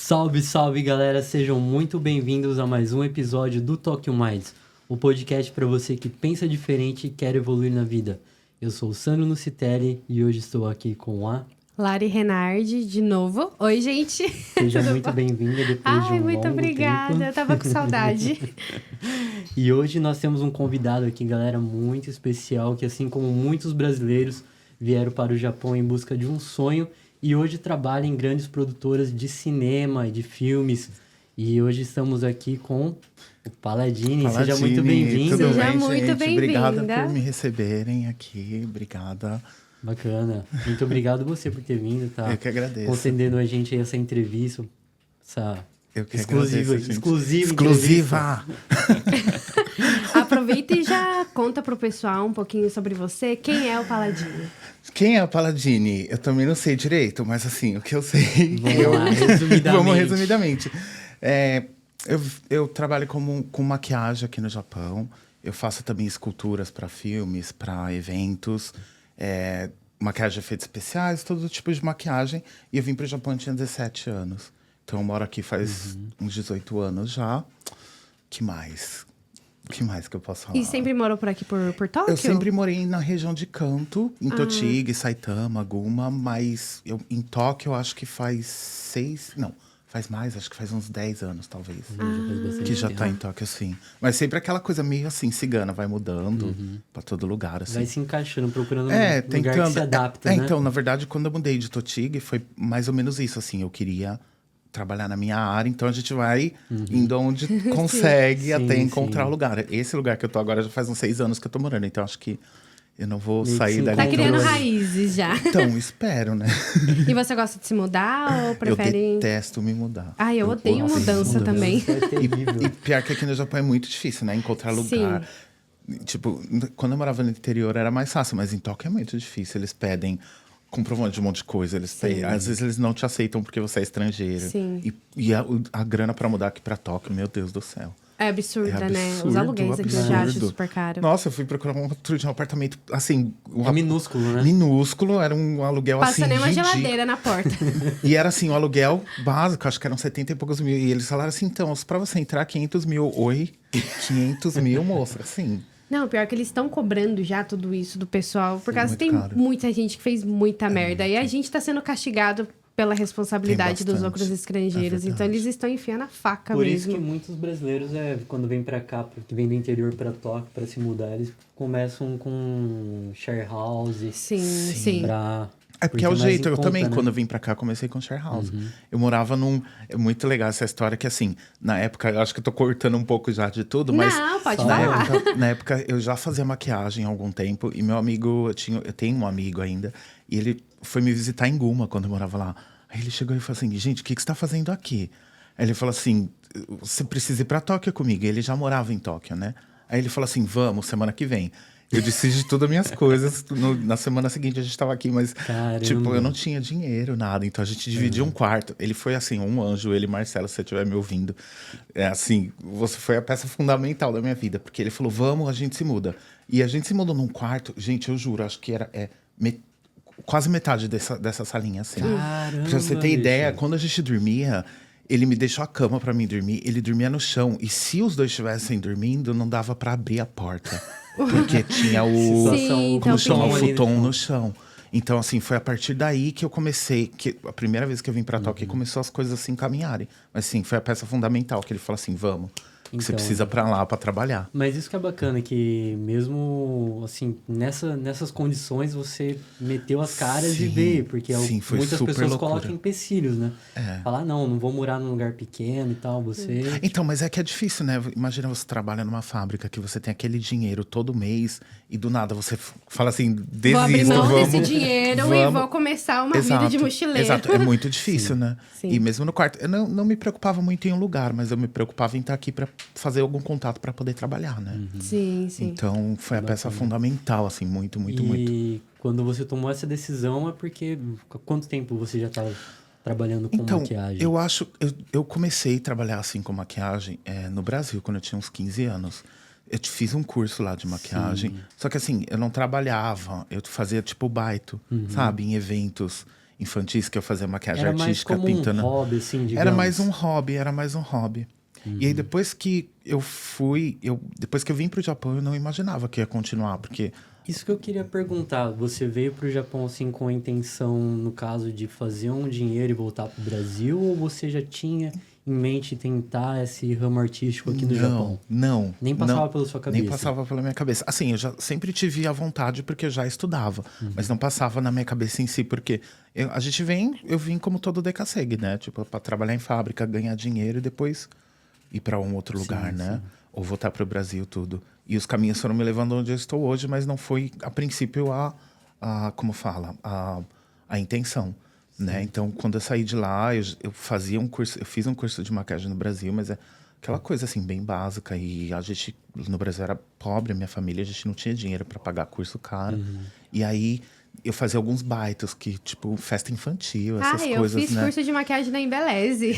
Salve, salve galera, sejam muito bem-vindos a mais um episódio do Tokyo Minds, o podcast para você que pensa diferente e quer evoluir na vida. Eu sou o Sandro Nucitelli e hoje estou aqui com a Lari Renardi, de novo. Oi, gente. Seja muito bem-vinda depois de um muito longo obrigada, tempo. eu tava com saudade. E hoje nós temos um convidado aqui, galera, muito especial, que assim como muitos brasileiros vieram para o Japão em busca de um sonho e hoje trabalha em grandes produtoras de cinema e de filmes. E hoje estamos aqui com o Paladini. Seja muito bem-vindo. Seja muito bem-vinda. Obrigada por me receberem aqui. Obrigada. Bacana. Muito obrigado você por ter vindo, tá? Eu que agradeço. Concedendo a gente aí essa entrevista, essa Eu que exclusiva, agradeço, gente. exclusiva. Aproveita e já conta pro pessoal um pouquinho sobre você. Quem é o Paladini? Quem é o Paladini? Eu também não sei direito, mas assim, o que eu sei... Vamos lá, resumidamente. Vamos resumidamente. Eu trabalho com maquiagem aqui no Japão. Eu faço também esculturas para filmes, para eventos. Maquiagem, efeitos especiais, todo tipo de maquiagem. E eu vim para o Japão, eu tinha 17 anos. Então eu moro aqui faz uns 18 anos já. Que mais? O que mais que eu posso falar? E sempre morou por aqui, por Tóquio? Eu sempre morei na região de Kanto, em Tochigi, Saitama, Guma, mas em Tóquio eu acho que faz 6... Não, faz mais, acho que faz uns 10 anos, talvez. Que já tá em Tóquio, assim. Mas sempre aquela coisa meio assim, cigana, vai mudando pra todo lugar, assim. Vai se encaixando, procurando um lugar que se adapta, né? Então, na verdade, quando eu mudei de Tochigi, foi mais ou menos isso, assim. Eu queria trabalhar na minha área, então a gente vai indo onde consegue até encontrar o lugar. Esse lugar que eu tô agora já faz uns 6 anos que eu tô morando, então acho que eu não vou sair dali. Tá criando raízes já. Então, espero, né? E você gosta de se mudar ou prefere... Eu detesto me mudar. Ai, eu odeio mudança também. E pior que aqui no Japão é muito difícil, né? Encontrar lugar. Tipo, quando eu morava no interior era mais fácil, mas em Tóquio é muito difícil. Eles pedem comprovante de um monte de coisa. Às vezes eles não te aceitam porque você é estrangeiro. Sim. E a grana pra mudar aqui pra Tóquio, meu Deus do céu. É absurda, né? Os absurdo, aluguéis aqui eu já acho super caro. Nossa, eu fui procurar um apartamento, assim... É minúsculo, né? Minúsculo, era um aluguel assim, Passa nem uma ridículo. geladeira na porta. E era assim, um aluguel básico, acho que eram 70 e poucos mil. E eles falaram assim, então, pra você entrar, 500 mil. Oi? 500 mil, moça, assim... Não, pior que eles estão cobrando já tudo isso do pessoal. Por causa que tem caro. muita gente que fez muita merda. E a gente tá sendo castigado pela responsabilidade dos bastante. outros estrangeiros. Então eles estão enfiando a faca Por mesmo. isso que muitos brasileiros, quando vêm pra cá, que vêm do interior pra Tóquio, pra se mudar, eles começam com share house. Sim. Porque é o mais jeito. em Eu conta, também, né? quando eu vim pra cá, comecei com share house. Eu morava num... É muito legal essa história que, assim, na época, eu acho que eu tô cortando um pouco já de tudo, mas... Não, pode na falar. na época, eu já fazia maquiagem há algum tempo. E meu amigo, eu tenho um amigo ainda. E ele foi me visitar em Guma, quando eu morava lá. Aí ele chegou e falou assim, gente, o que você tá fazendo aqui? Aí ele falou assim, você precisa ir pra Tóquio comigo. E ele já morava em Tóquio, né? Aí ele falou assim, vamos, semana que vem. Eu desfiz de todas as minhas coisas. Na semana seguinte a gente tava aqui, mas... Caramba. Tipo, eu não tinha dinheiro, nada. Então a gente dividia um quarto. Ele foi assim, um anjo. Ele, Marcelo, se você estiver me ouvindo. É assim, você foi a peça fundamental da minha vida. Porque ele falou, vamos, a gente se muda. E a gente se mudou num quarto. Gente, eu juro, acho que era... quase metade dessa salinha, assim. Caramba, Pra você ter ideia, bicho. quando a gente dormia... Ele me deixou a cama pra mim dormir. Ele dormia no chão. E se os dois estivessem dormindo, não dava pra abrir a porta. Porque tinha Sim, então como chama? O ali no futon chão. no chão. Então, assim, foi a partir daí que eu comecei... A primeira vez que eu vim pra Tóquio, começou as coisas assim caminharem. Mas, sim, foi a peça fundamental. Que ele falou assim, vamos. Que você Então, precisa pra lá pra trabalhar. Mas isso que é bacana, que mesmo, assim, nessas condições, você meteu as caras e Sim, veio. Porque sim, foi muitas super pessoas loucura. colocam empecilhos, né? Falar, não vou morar num lugar pequeno e tal, você... Então, mas é que é difícil, né? Imagina você trabalha numa fábrica que você tem aquele dinheiro todo mês e do nada você fala assim, desisto, Vou abrir mão vamos, desse dinheiro e vou começar uma vida de mochileiro. Exato, é muito difícil, né? Sim. E mesmo no quarto, eu não me preocupava muito em um lugar, mas eu me preocupava em estar aqui pra fazer algum contato pra poder trabalhar, né? Sim. Então, foi a peça fundamental, assim, muito. E quando você tomou essa decisão é porque... Há quanto tempo você já estava trabalhando com maquiagem? Eu acho... Eu comecei a trabalhar, assim, com maquiagem no Brasil, quando eu tinha uns 15 anos. Eu fiz um curso lá de maquiagem. Só que, assim, eu não trabalhava. Eu fazia, tipo, baito, sabe? Em eventos. infantis, que eu fazia maquiagem Era mais artística, como pintando. um hobby, assim, digamos. Era mais um hobby. E aí, depois que eu depois que eu vim pro Japão, eu não imaginava que ia continuar, porque... Isso que eu queria perguntar. Você veio pro Japão, assim, com a intenção, no caso, de fazer um dinheiro e voltar pro Brasil? Ou você já tinha em mente tentar esse ramo artístico aqui no Japão? Não. Nem passava não, pela sua cabeça? Nem passava pela minha cabeça. Assim, eu já sempre tive a vontade porque eu já estudava. Mas não passava na minha cabeça em si, porque eu vim como todo decassegue, né? Tipo, pra trabalhar em fábrica, ganhar dinheiro e depois ir para um outro lugar, né? sim. Ou voltar para o Brasil, tudo. E os caminhos foram me levando onde eu estou hoje, mas não foi, a princípio, como fala, a intenção, né? Então, quando eu saí de lá, eu fazia um curso, eu fiz um curso de maquiagem no Brasil, mas é aquela coisa, assim, bem básica. E a gente, no Brasil, era pobre, a minha família, a gente não tinha dinheiro para pagar curso caro. E aí... eu fazia alguns baitos, que, tipo, festa infantil, essas coisas, eu fiz né? curso de maquiagem na Embeleze.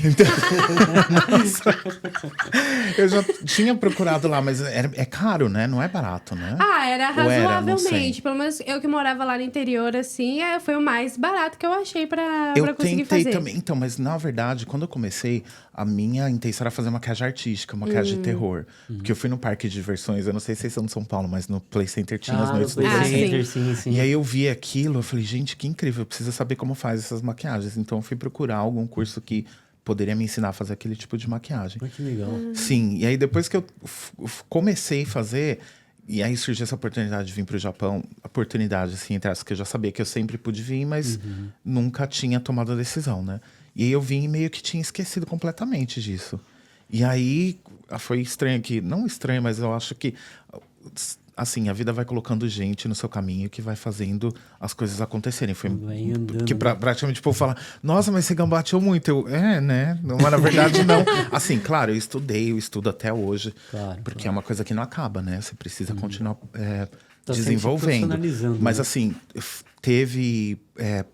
Eu já tinha procurado lá, mas é caro, né? Não é barato, né? Era Ou era, não razoavelmente. sei. Pelo menos eu que morava lá no interior, assim, foi o mais barato que eu achei pra Eu conseguir tentei fazer. também. Então, mas na verdade, quando eu comecei, a minha intenção era fazer maquiagem artística, maquiagem de terror. Porque eu fui no parque de diversões, eu não sei se vocês são de São Paulo, mas no Play Center tinha as noites do Play Play Center. Center, sim. E aí eu vi aquilo, eu falei, gente, que incrível, eu preciso saber como faz essas maquiagens. Então eu fui procurar algum curso que poderia me ensinar a fazer aquele tipo de maquiagem. Olha que legal. Sim, e aí depois que eu comecei a fazer, e aí surgiu essa oportunidade de vir para o Japão, oportunidade, assim, entre as que eu já sabia que eu sempre pude vir, mas nunca tinha tomado a decisão, né? E aí eu vim e meio que tinha esquecido completamente disso. E aí foi estranho que, não estranho, mas eu acho que, assim, a vida vai colocando gente no seu caminho que vai fazendo as coisas acontecerem. Foi Vai andando, que né? praticamente o povo fala, nossa, mas você gambateou muito. Né? Mas na verdade não. Assim, claro, eu estudo até hoje. Claro, porque é uma coisa que não acaba, né? Você precisa continuar Tá sempre se desenvolvendo. profissionalizando, Mas né? assim, teve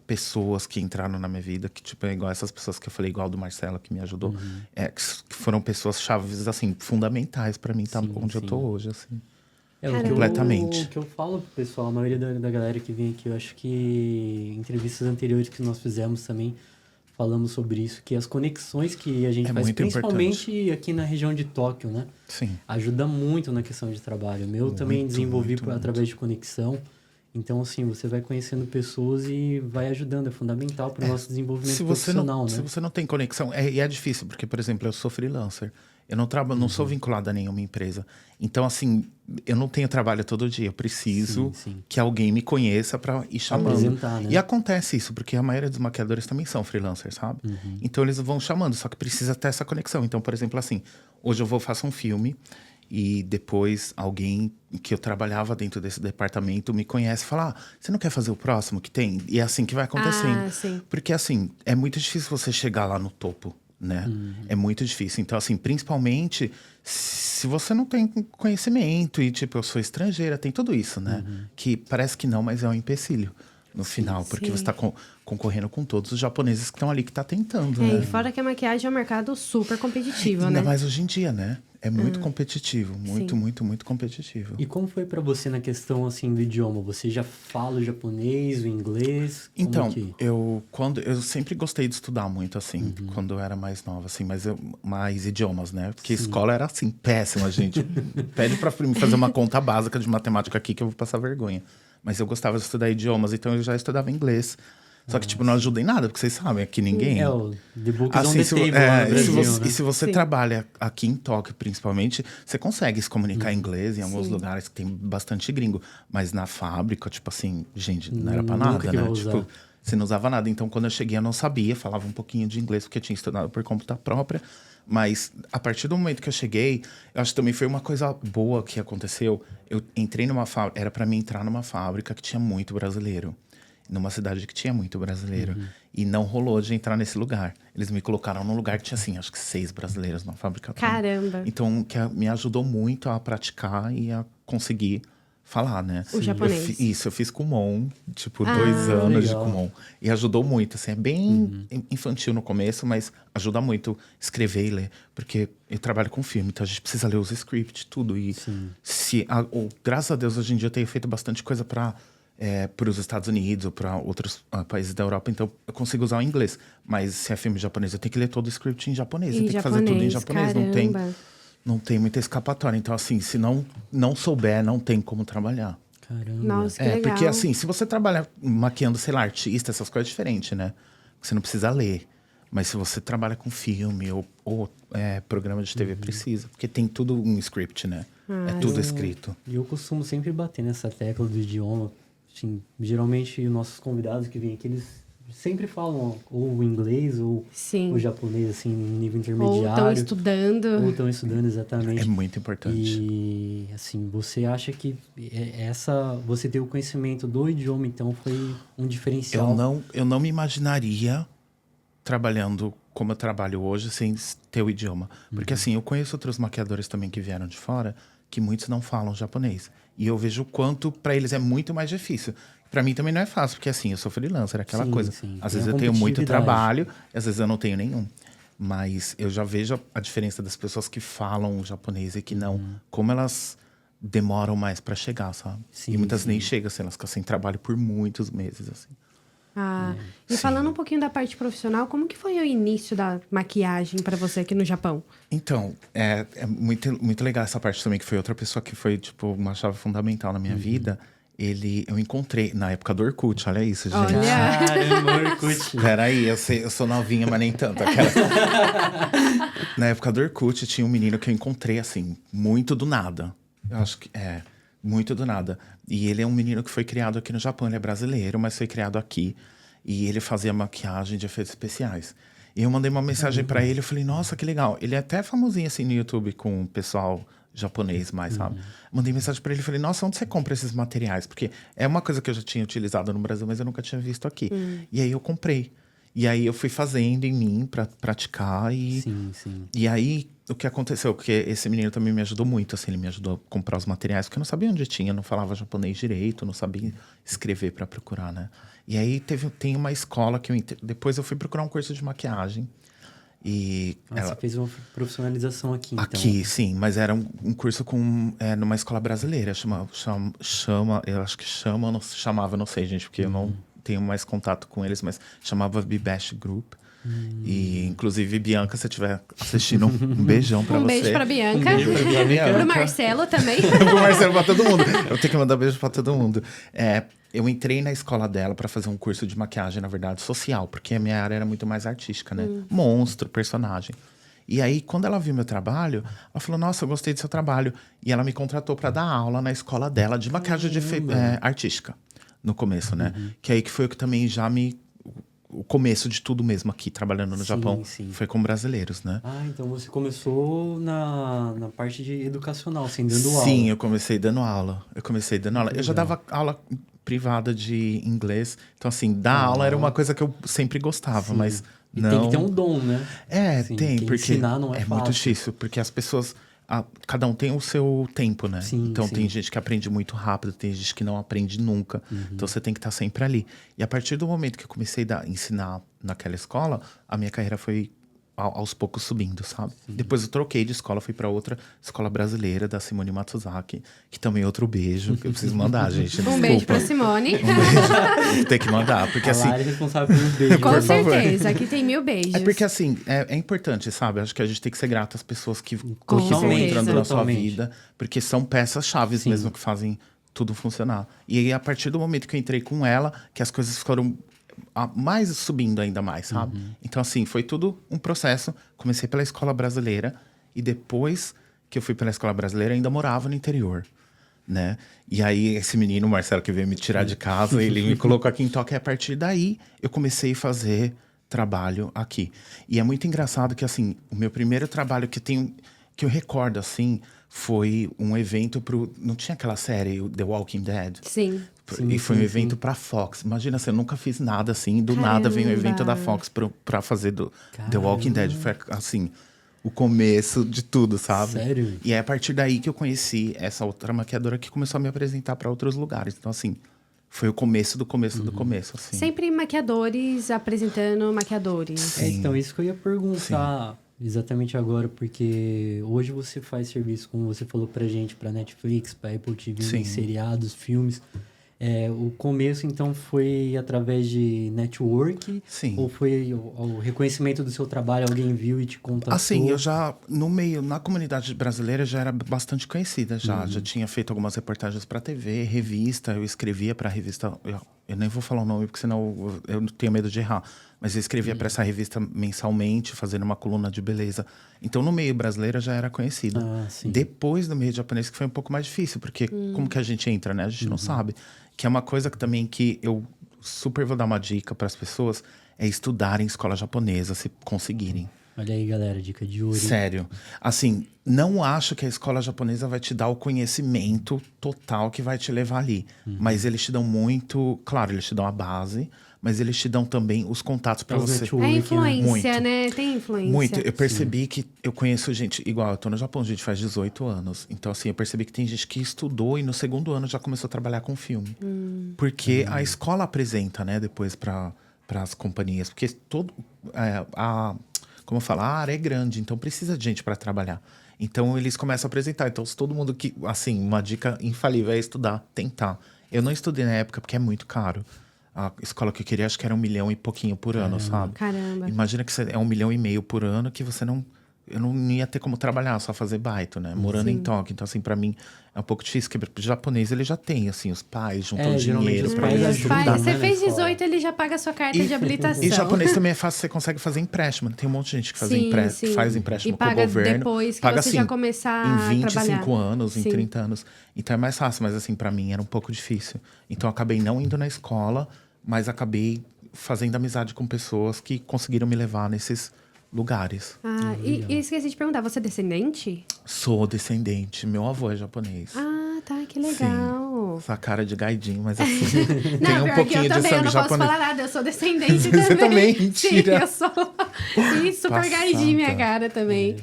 pessoas que entraram na minha vida, que tipo, é igual essas pessoas que eu falei, igual do Marcelo, que me ajudou. Que foram pessoas chaves, assim, fundamentais pra mim estar Sim, onde eu tô sim. hoje, assim. Completamente. Completamente. O que eu falo pro pessoal, a maioria da galera que vem aqui, eu acho que em entrevistas anteriores que nós fizemos também, falamos sobre isso, que as conexões que a gente É faz, muito principalmente aqui na região de Tóquio, né? Sim. Ajuda muito na questão de trabalho. O meu também Muito, desenvolvi muito, através de conexão. Então, assim, você vai conhecendo pessoas e vai ajudando. É fundamental para o nosso desenvolvimento profissional, né? Se você não tem conexão, e é difícil, porque, por exemplo, eu sou freelancer. Eu não trabalho, não sou vinculado a nenhuma empresa. Então, assim, eu não tenho trabalho todo dia. Eu preciso Sim. que alguém me conheça para ir chamando. Apresentar, né? E acontece isso, porque a maioria dos maquiadores também são freelancers, sabe? Então, eles vão chamando, só que precisa ter essa conexão. Então, por exemplo, assim, hoje eu faço um filme e depois alguém que eu trabalhava dentro desse departamento me conhece e fala, você não quer fazer o próximo que tem? E é assim que vai acontecendo. Sim. Porque, assim, é muito difícil você chegar lá no topo, né? É muito difícil. Então, assim, principalmente se você não tem conhecimento e, tipo, eu sou estrangeira, tem tudo isso, né? Que parece que não, mas é um empecilho no final, porque você tá concorrendo com todos os japoneses que estão ali, que tá tentando, né? E fora que a maquiagem é um mercado super competitivo, Ainda né? mais hoje em dia, né? É muito competitivo, muito, Sim. muito, muito competitivo. E como foi para você na questão, assim, do idioma? Você já fala o japonês, o inglês? Como Então, que... eu sempre gostei de estudar muito, assim, quando eu era mais nova, assim, mais idiomas, né? Porque escola era, assim, péssima, gente. Pede pra mim fazer uma conta básica de matemática aqui que eu vou passar vergonha. Mas eu gostava de estudar idiomas, então eu já estudava inglês. Só que, tipo, não ajuda em nada, porque vocês sabem, aqui ninguém... o The Book is on Assim, the se, table lá no Brasil, né? E se você Sim. trabalha aqui em Tóquio, principalmente, você consegue se comunicar em inglês em alguns lugares que tem bastante gringo. Mas na fábrica, tipo assim, gente, não era pra Nunca nada, que né? vai usar. Tipo, você não usava nada. Então, quando eu cheguei, eu não sabia, falava um pouquinho de inglês, porque eu tinha estudado por conta própria. Mas, a partir do momento que eu cheguei, eu acho que também foi uma coisa boa que aconteceu. Eu entrei numa fábrica, era pra mim entrar numa fábrica que tinha muito brasileiro. Numa cidade que tinha muito brasileiro. E não rolou de entrar nesse lugar. Eles me colocaram num lugar que tinha, assim, acho que 6 brasileiros na fábrica toda. Caramba. Então, me ajudou muito a praticar e a conseguir falar, né? O japonês. Eu fiz Kumon, tipo, 2 anos legal. de Kumon. E ajudou muito, assim, é bem infantil no começo, mas ajuda muito escrever e ler. Porque eu trabalho com filme, então a gente precisa ler os scripts, tudo. E graças a Deus, hoje em dia eu tenho feito bastante coisa pra para os Estados Unidos ou para outros países da Europa, então eu consigo usar o inglês. Mas se é filme japonês, eu tenho que ler todo o script em japonês. Eu tenho que fazer tudo em japonês. Não tem muita escapatória. Então, assim, se não souber, não tem como trabalhar. Caramba. Nossa, que legal. Porque assim, se você trabalha maquiando, sei lá, artista, essas coisas é diferente, né? Você não precisa ler. Mas se você trabalha com filme ou programa de TV, precisa. Porque tem tudo um script, né? É tudo escrito. E eu costumo sempre bater nessa tecla do idioma. Assim, geralmente, os nossos convidados que vêm aqui, eles sempre falam ou o inglês ou o japonês, assim, em nível intermediário. Ou estão estudando. Exatamente. É muito importante. E, assim, você acha que você ter o conhecimento do idioma, então, foi um diferencial? Eu não me imaginaria trabalhando como eu trabalho hoje sem ter o idioma. Porque, assim, eu conheço outros maquiadores também que vieram de fora, que muitos não falam japonês. E eu vejo o quanto para eles é muito mais difícil. Para mim também não é fácil, porque assim, eu sou freelancer, aquela coisa. Sim. Às vezes eu tenho muito trabalho, às vezes eu não tenho nenhum. Mas eu já vejo a diferença das pessoas que falam japonês e que não. Como elas demoram mais para chegar, sabe? E muitas nem chegam, assim, elas ficam sem trabalho por muitos meses, assim. E falando um pouquinho da parte profissional, como que foi o início da maquiagem para você aqui no Japão? Então, é muito legal essa parte também, que foi outra pessoa que foi, tipo, uma chave fundamental na minha vida. Eu encontrei na época do Orkut, olha isso, gente. Olha! Caramba, Orkut. Peraí, eu sou novinha, mas nem tanto. Na época do Orkut, tinha um menino que eu encontrei, assim, muito do nada. Eu acho que muito do nada. E ele é um menino que foi criado aqui no Japão, ele é brasileiro, mas foi criado aqui. E ele fazia maquiagem de efeitos especiais. E eu mandei uma mensagem pra ele, eu falei, nossa, que legal. Ele é até famosinho, assim, no YouTube com o pessoal japonês mais, sabe? Mandei mensagem pra ele, falei, nossa, onde você compra esses materiais? Porque é uma coisa que eu já tinha utilizado no Brasil, mas eu nunca tinha visto aqui. E aí eu comprei. E aí eu fui fazendo em mim pra praticar e... Sim. E aí, o que aconteceu? Porque esse menino também me ajudou muito, assim, ele me ajudou a comprar os materiais, porque eu não sabia onde tinha, não falava japonês direito, não sabia escrever pra procurar, né? E aí tem uma escola que depois eu fui procurar um curso de maquiagem. E você fez uma profissionalização aqui, então. Aqui, sim, mas era um curso numa escola brasileira, eu acho que chamava, não sei, gente, porque eu não tenho mais contato com eles, mas chamava Bibash Group. E, inclusive, Bianca, se você estiver assistindo, um beijão pra você. Um beijo pra Bianca. Um beijo pra Bianca. Pro Marcelo também. Pro Marcelo, pra todo mundo. Eu tenho que mandar beijo pra todo mundo. Eu entrei na escola dela pra fazer um curso de maquiagem, na verdade, social, porque a minha área era muito mais artística, né? Monstro, personagem. E aí, quando ela viu meu trabalho, ela falou, nossa, eu gostei do seu trabalho. E ela me contratou pra dar aula na escola dela de maquiagem artística, no começo, né? Que aí que foi o que também já o começo de tudo mesmo aqui, trabalhando no Japão, foi com brasileiros, né? Então você começou na parte de educacional, assim, dando aula. Sim, eu comecei dando aula. Eu já dava aula privada de inglês. Então, assim, dar aula era uma coisa que eu sempre gostava, mas não... tem que ter um dom, né? Tem, porque ensinar não é fácil. Muito difícil, porque as pessoas... cada um tem o seu tempo, né? Então tem gente que aprende muito rápido, tem gente que não aprende nunca. Então você tem que estar sempre ali. E a partir do momento que eu comecei a ensinar naquela escola, a minha carreira foi aos poucos subindo, sabe? Depois eu troquei de escola, fui para outra escola brasileira, da Simone Matsuzaki, que também é outro beijo que eu preciso mandar, gente. Um beijo pra Simone. Um beijo. Vou ter que mandar, porque assim... Lari é responsável pelos beijos. Com certeza, aqui tem 1000 beijos. É porque assim, é importante, sabe? Acho que a gente tem que ser grato às pessoas que Com estão certeza. entrando na sua vida, porque são peças-chave mesmo que fazem tudo funcionar. E aí, a partir do momento que eu entrei com ela, que as coisas foram mais subindo ainda mais, sabe? Então, assim, foi tudo um processo. Comecei pela escola brasileira e depois que eu fui pela escola brasileira, ainda morava no interior, né? E aí, esse menino, o Marcelo, que veio me tirar de casa, ele me colocou aqui em Tóquio. E a partir daí, eu comecei a fazer trabalho aqui. E é muito engraçado que, assim, o meu primeiro trabalho que eu recordo, assim, foi um evento não tinha aquela série, The Walking Dead? Sim. E foi um evento pra Fox. Imagina, assim, eu nunca fiz nada assim. Do nada veio um evento da Fox pra fazer The Walking Dead. Foi, assim, o começo de tudo, sabe? Sério? E é a partir daí que eu conheci essa outra maquiadora que começou a me apresentar pra outros lugares. Então, assim, foi o começo do começo do começo, assim. Sempre maquiadores apresentando maquiadores. Então, isso que eu ia perguntar exatamente agora, porque hoje você faz serviço, como você falou pra gente, pra Netflix, pra Apple TV, seriados, filmes. O começo, então, foi através de network? Sim. Ou foi o reconhecimento do seu trabalho, alguém viu e te contatou? Assim, eu já, na comunidade brasileira, já era bastante conhecida já. Já tinha feito algumas reportagens para TV, revista, eu escrevia para revista. Eu nem vou falar o nome, porque senão eu tenho medo de errar. Mas eu escrevia para essa revista mensalmente, fazendo uma coluna de beleza. Então, no meio brasileiro, já era conhecida. Depois do meio japonês, que foi um pouco mais difícil, porque como que a gente entra, né? A gente não sabe. Que é uma coisa que também que eu super vou dar uma dica para as pessoas, é estudarem escola japonesa, se conseguirem. Olha aí, galera, dica de ouro. Sério. Assim, não acho que a escola japonesa vai te dar o conhecimento total que vai te levar ali. Mas eles te dão muito... Claro, eles te dão a base, mas eles te dão também os contatos para você. É influência, Muito. né? Tem influência. Muito. Eu percebi que eu conheço gente... Igual, eu tô no Japão, a gente faz 18 anos. Então, assim, eu percebi que tem gente que estudou e no segundo ano já começou a trabalhar com filme. Porque a escola apresenta, né? Depois para as companhias. Porque como eu falo, a área é grande, então precisa de gente para trabalhar. Então, eles começam a apresentar. Então, se todo mundo que... Assim, uma dica infalível é estudar, tentar. Eu não estudei na época porque é muito caro. A escola que eu queria, acho que era 1 milhão e pouquinho por ano, sabe? Caramba. Imagina que é 1,5 milhão por ano que você não... Eu não ia ter como trabalhar, só fazer baito, né? Morando em Tóquio. Então, assim, pra mim é um pouco difícil. Porque o japonês, ele já tem, assim, os pais juntam dinheiro pra pais ele ajudam, ajudar. Você né, fez na escola. 18, ele já paga a sua carta de habilitação. E japonês também é fácil, você consegue fazer empréstimo. Tem um monte de gente que faz empréstimo e com o paga governo. depois que Paga você assim, já começar em 25 a trabalhar. anos, em 30 anos. Então é mais fácil, mas assim, pra mim era um pouco difícil. Então eu acabei não indo na escola, mas acabei fazendo amizade com pessoas que conseguiram me levar nesses lugares. E esqueci de perguntar, você é descendente? Sou descendente, meu avô é japonês. Ah, tá, que legal. Essa cara de gaidinho, mas assim, Não, tem um pior que pouquinho eu de também, eu sangue não posso japonês. falar nada, eu sou descendente Você também? Mentira. Sim, eu sou. Sim, super Passada. gaidinha minha cara também.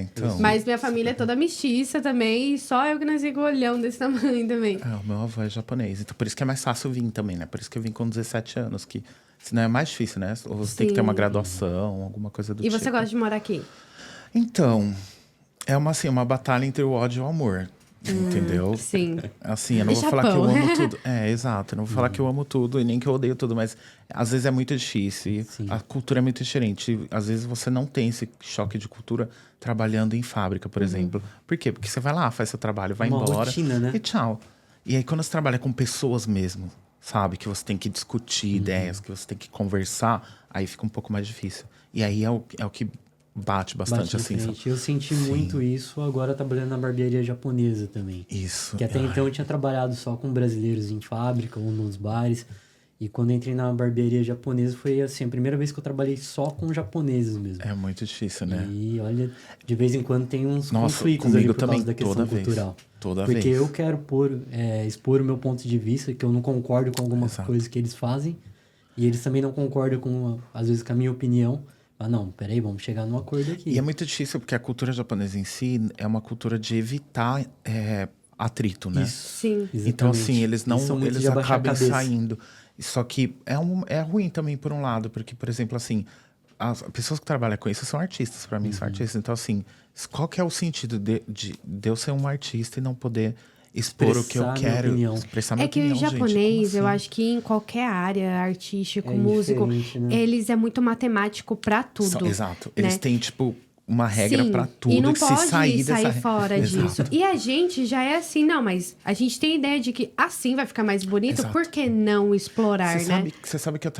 Então. Mas minha família é toda mestiça também, e só eu que nasci com o olhão desse tamanho também. O meu avô é japonês, então por isso que é mais fácil vir também, né? Por isso que eu vim com 17 anos, que senão é mais difícil, né? Ou você tem que ter uma graduação, alguma coisa do E tipo. você gosta de morar aqui? Então, é uma batalha entre o ódio e o amor. Entendeu? Sim. Assim, eu não E vou falar que eu Japão. amo tudo. Exato. Eu não vou falar que eu amo tudo e nem que eu odeio tudo, mas às vezes é muito difícil. A cultura é muito diferente. Às vezes você não tem esse choque de cultura trabalhando em fábrica, por exemplo. Por quê? Porque você vai lá, faz seu trabalho, vai Uma embora rotina, né? e tchau. E aí, quando você trabalha com pessoas mesmo, sabe? Que você tem que discutir ideias, que você tem que conversar, aí fica um pouco mais difícil. E aí é o que bate bastante, Bate de assim. frente. Sabe? Eu senti muito isso agora trabalhando na barbearia japonesa também. Isso. Que até então eu tinha trabalhado só com brasileiros em fábrica ou nos bares. E quando eu entrei na barbearia japonesa foi assim, a primeira vez que eu trabalhei só com japoneses mesmo. É muito difícil, né? E olha, de vez em quando tem uns Nossa, conflitos comigo ali por também, causa da questão toda vez. cultural. Toda Porque vez. eu quero expor o meu ponto de vista, que eu não concordo com algumas Exato. coisas que eles fazem. E eles também não concordam com, às vezes, com a minha opinião. Mas não, peraí, vamos chegar num acordo aqui. E é muito difícil porque a cultura japonesa em si é uma cultura de evitar atrito, né? Isso. Sim. Então, assim, eles não são muito eles de abaixar a acabam cabeça. saindo. Só que é ruim também, por um lado, porque, por exemplo, assim, as pessoas que trabalham com isso são artistas, pra mim, são artistas. Então, assim, qual que é o sentido de eu ser um artista e não poder expor o que eu Expressar minha quero, opinião. expressar minha É que opinião, o gente? japonês, Como eu assim? acho que em qualquer área, artístico, É músico, diferente, né? eles é muito matemático pra tudo. Exato. né? Eles têm, tipo, uma regra Sim, pra tudo. e não que pode se sair dessa... fora Exato. disso. E a gente já é assim, não, mas a gente tem ideia de que assim vai ficar mais bonito, Exato. por que não explorar, Você né? sabe que eu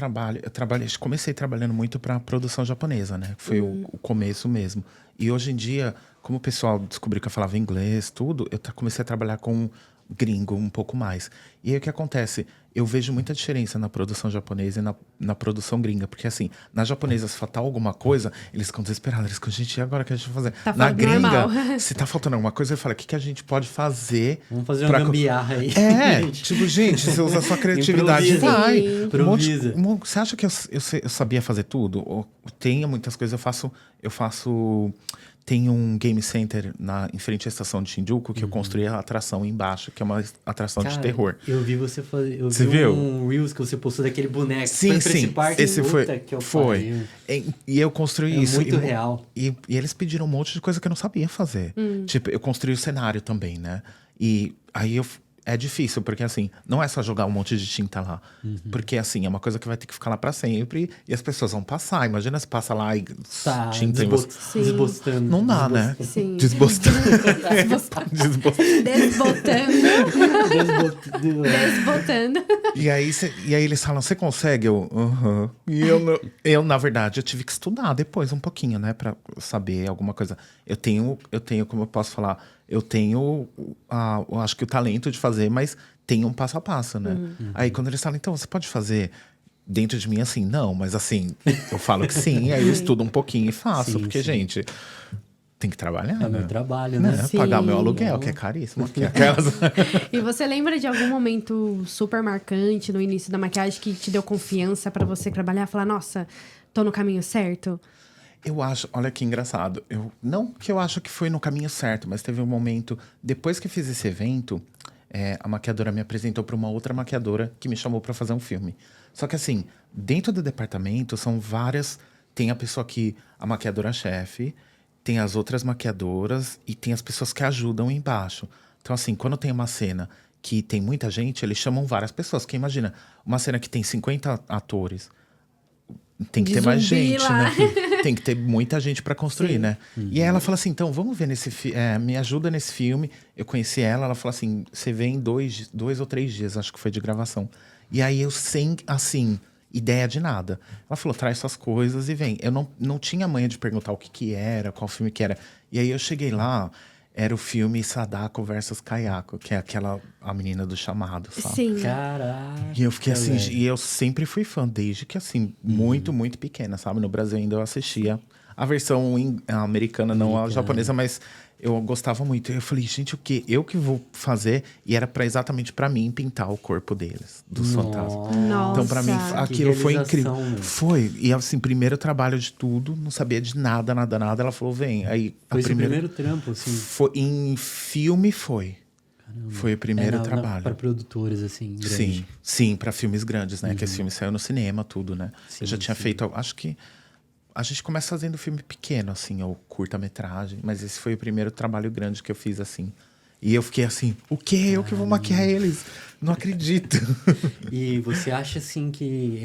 comecei trabalhando muito para produção japonesa, né? Foi o começo mesmo. E hoje em dia, como o pessoal descobriu que eu falava inglês, tudo, comecei a trabalhar com gringo um pouco mais. E aí o que acontece? Eu vejo muita diferença na produção japonesa e na produção gringa. Porque assim, na japonesa, se faltar alguma coisa, eles ficam desesperados. Eles ficam, gente, e agora o que a gente vai fazer? Tá Na falando gringa, normal. se tá faltando alguma coisa, eu falo, o que a gente pode fazer? Vamos fazer uma gambiarra aí. Tipo, gente, você usa a sua criatividade, Improvisa. vai. Sim. Improvisa. Você acha que eu sabia fazer tudo? Tem muitas coisas, eu faço... Tem um game center em frente à estação de Shinjuku que eu construí a atração embaixo, que é uma atração de Cara, terror. Eu vi você fazer. Você vi viu? um Reels que você postou daquele boneco. Sim, Foi pra sim. Esse parque. Esse foi. Puta que eu Foi. pariu. E eu construí É isso. muito real. E eles pediram um monte de coisa que eu não sabia fazer. Tipo, eu construí o cenário também, né? E aí é difícil, porque assim, não é só jogar um monte de tinta lá. Porque assim, é uma coisa que vai ter que ficar lá pra sempre e as pessoas vão passar. Imagina se passa lá e Tá tinta em você. Sim. desbostando. Não dá, né? Sim. Desbostando. Desbotando. E aí eles falam, você consegue? Aham. E eu, na verdade, eu tive que estudar depois um pouquinho, né? Pra saber alguma coisa. Eu tenho, como eu posso falar, eu tenho, eu acho que o talento de fazer, mas tem um passo a passo, né? Aí quando eles falam, então, você pode fazer dentro de mim assim? Não, mas assim, eu falo que sim, aí eu estudo um pouquinho e faço. Sim, porque, sim. gente, tem que trabalhar, É né? meu trabalho, né? Sim. Pagar meu aluguel, que é caríssimo. Que é aquelas... E você lembra de algum momento super marcante no início da maquiagem que te deu confiança pra você trabalhar? Falar, nossa, tô no caminho certo? Eu acho, olha que engraçado. Não que eu acho que foi no caminho certo, mas teve um momento, depois que eu fiz esse evento, a maquiadora me apresentou para uma outra maquiadora que me chamou para fazer um filme. Só que assim, dentro do departamento são várias. Tem a pessoa que, a maquiadora-chefe, tem as outras maquiadoras e tem as pessoas que ajudam embaixo. Então, assim, quando tem uma cena que tem muita gente, eles chamam várias pessoas. Porque imagina, uma cena que tem 50 atores. Tem que De ter mais zumbi gente, lá. né? Tem que ter muita gente para construir, né? E aí ela fala assim, então, vamos ver me ajuda nesse filme. Eu conheci ela falou assim, você vem em 2 ou 3 dias, acho que foi de gravação. E aí eu sem, assim, ideia de nada. Ela falou, traz suas coisas e vem. Eu não tinha manha de perguntar o que era, qual filme que era. E aí eu cheguei lá, era o filme Sadako versus Kayako, que é a menina do chamado, sabe? Sim. Caraca. E eu fiquei assim, velho. e eu sempre fui fã, desde que assim, muito, muito pequena, sabe? No Brasil ainda eu assistia a versão americana, não a japonesa, mas eu gostava muito. Eu falei, gente, o quê? Eu que vou fazer? E era exatamente pra mim pintar o corpo deles, dos fantasmas. Nossa. Então, pra mim, Que aquilo foi incrível. realização, meu. Foi. E assim, primeiro trabalho de tudo, não sabia de nada, nada, nada. Ela falou, vem. Aí, Foi seu primeiro trampo, assim. foi, em filme foi. Foi o primeiro trabalho. Para produtores, assim, grandes. Sim, para filmes grandes, né? Que esse filme saiu no cinema, tudo, né? Sim, eu já tinha sim. feito, acho que a gente começa fazendo filme pequeno, assim, ou curta-metragem, mas esse foi o primeiro trabalho grande que eu fiz, assim. E eu fiquei assim, o quê? Eu que vou maquiar eles? Não acredito. E você acha, assim, que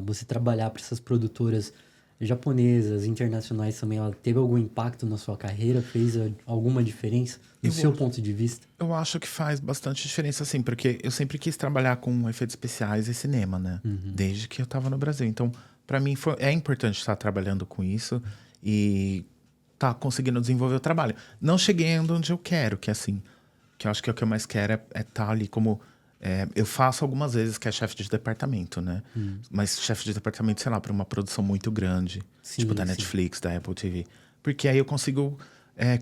você trabalhar para essas produtoras japonesas, internacionais também, ela teve algum impacto na sua carreira? Fez alguma diferença? Do seu ponto de vista? Eu acho que faz bastante diferença, assim, porque eu sempre quis trabalhar com efeitos especiais e cinema, né? Desde que eu tava no Brasil. Então, pra mim, é importante estar trabalhando com isso e tá conseguindo desenvolver o trabalho. Não cheguei onde eu quero, que é assim, que eu acho que é o que eu mais quero é estar ali como... eu faço algumas vezes que é chefe de departamento, né? Mas chefe de departamento, sei lá, para uma produção muito grande. Sim, tipo da sim. Netflix, da Apple TV. Porque aí eu consigo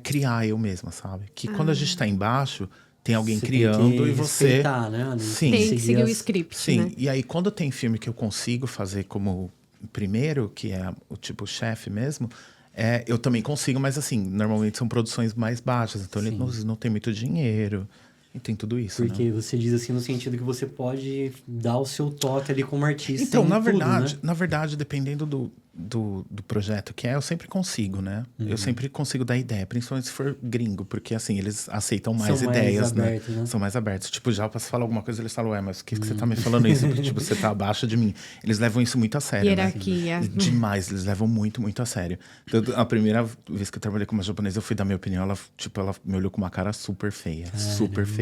criar eu mesma, sabe? Que quando a gente tá embaixo, tem alguém Você criando tem que e você... respeitar, né? Sim. Tem que seguir o as- script, Sim, né? e aí quando tem filme que eu consigo fazer como primeiro, que é o tipo chefe mesmo, eu também consigo, mas assim, normalmente são produções mais baixas, então ele não tem muito dinheiro. E tem tudo isso, Porque né? você diz assim no sentido que você pode dar o seu toque ali como artista. Então, em tudo, né? na verdade, dependendo do projeto que eu sempre consigo, né? Eu sempre consigo dar ideia, principalmente se for gringo, porque assim, eles aceitam mais São mais ideias, abertos, né? São mais abertos. Tipo, já pra falar alguma coisa, eles falam, mas o que você tá me falando isso? Tipo, você tá abaixo de mim. Eles levam isso muito a sério, Hierarquia. né? Demais, eles levam muito, muito a sério. Tanto, a primeira vez que eu trabalhei com uma japonesa, eu fui dar minha opinião, ela me olhou com uma cara super feia, super feia.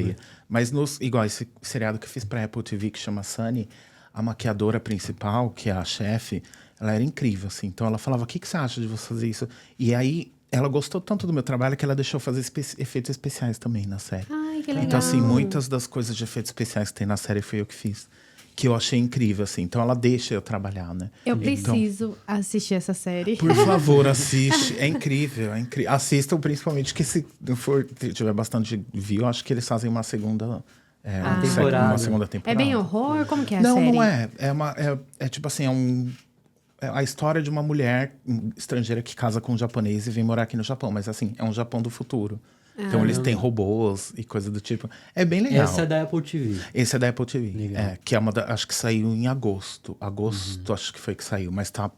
Mas igual esse seriado que eu fiz pra Apple TV, que chama Sunny, a maquiadora principal, que é a chefe, ela era incrível, assim. Então ela falava, o que você acha de você fazer isso? E aí, ela gostou tanto do meu trabalho que ela deixou fazer efeitos especiais também na série. Ai, que legal. Então, assim, muitas das coisas de efeitos especiais que tem na série foi eu que fiz. Que eu achei incrível, assim. Então ela deixa eu trabalhar, né? Eu Então, preciso assistir essa série. por favor, assiste. É incrível, é incrível. Assistam, principalmente, que se tiver bastante view, acho que eles fazem uma segunda... temporada. Uma segunda É temporada. bem horror? Como que é a Não, série? não é. É tipo assim, é a história de uma mulher estrangeira que casa com um japonês e vem morar aqui no Japão. Mas assim, é um Japão do futuro. Então eles têm robôs e coisa do tipo. É bem legal. Essa é da Apple TV. Esse é da Apple TV. Legal. Que é acho que saiu em agosto. Agosto, acho que foi que saiu. Mas tá,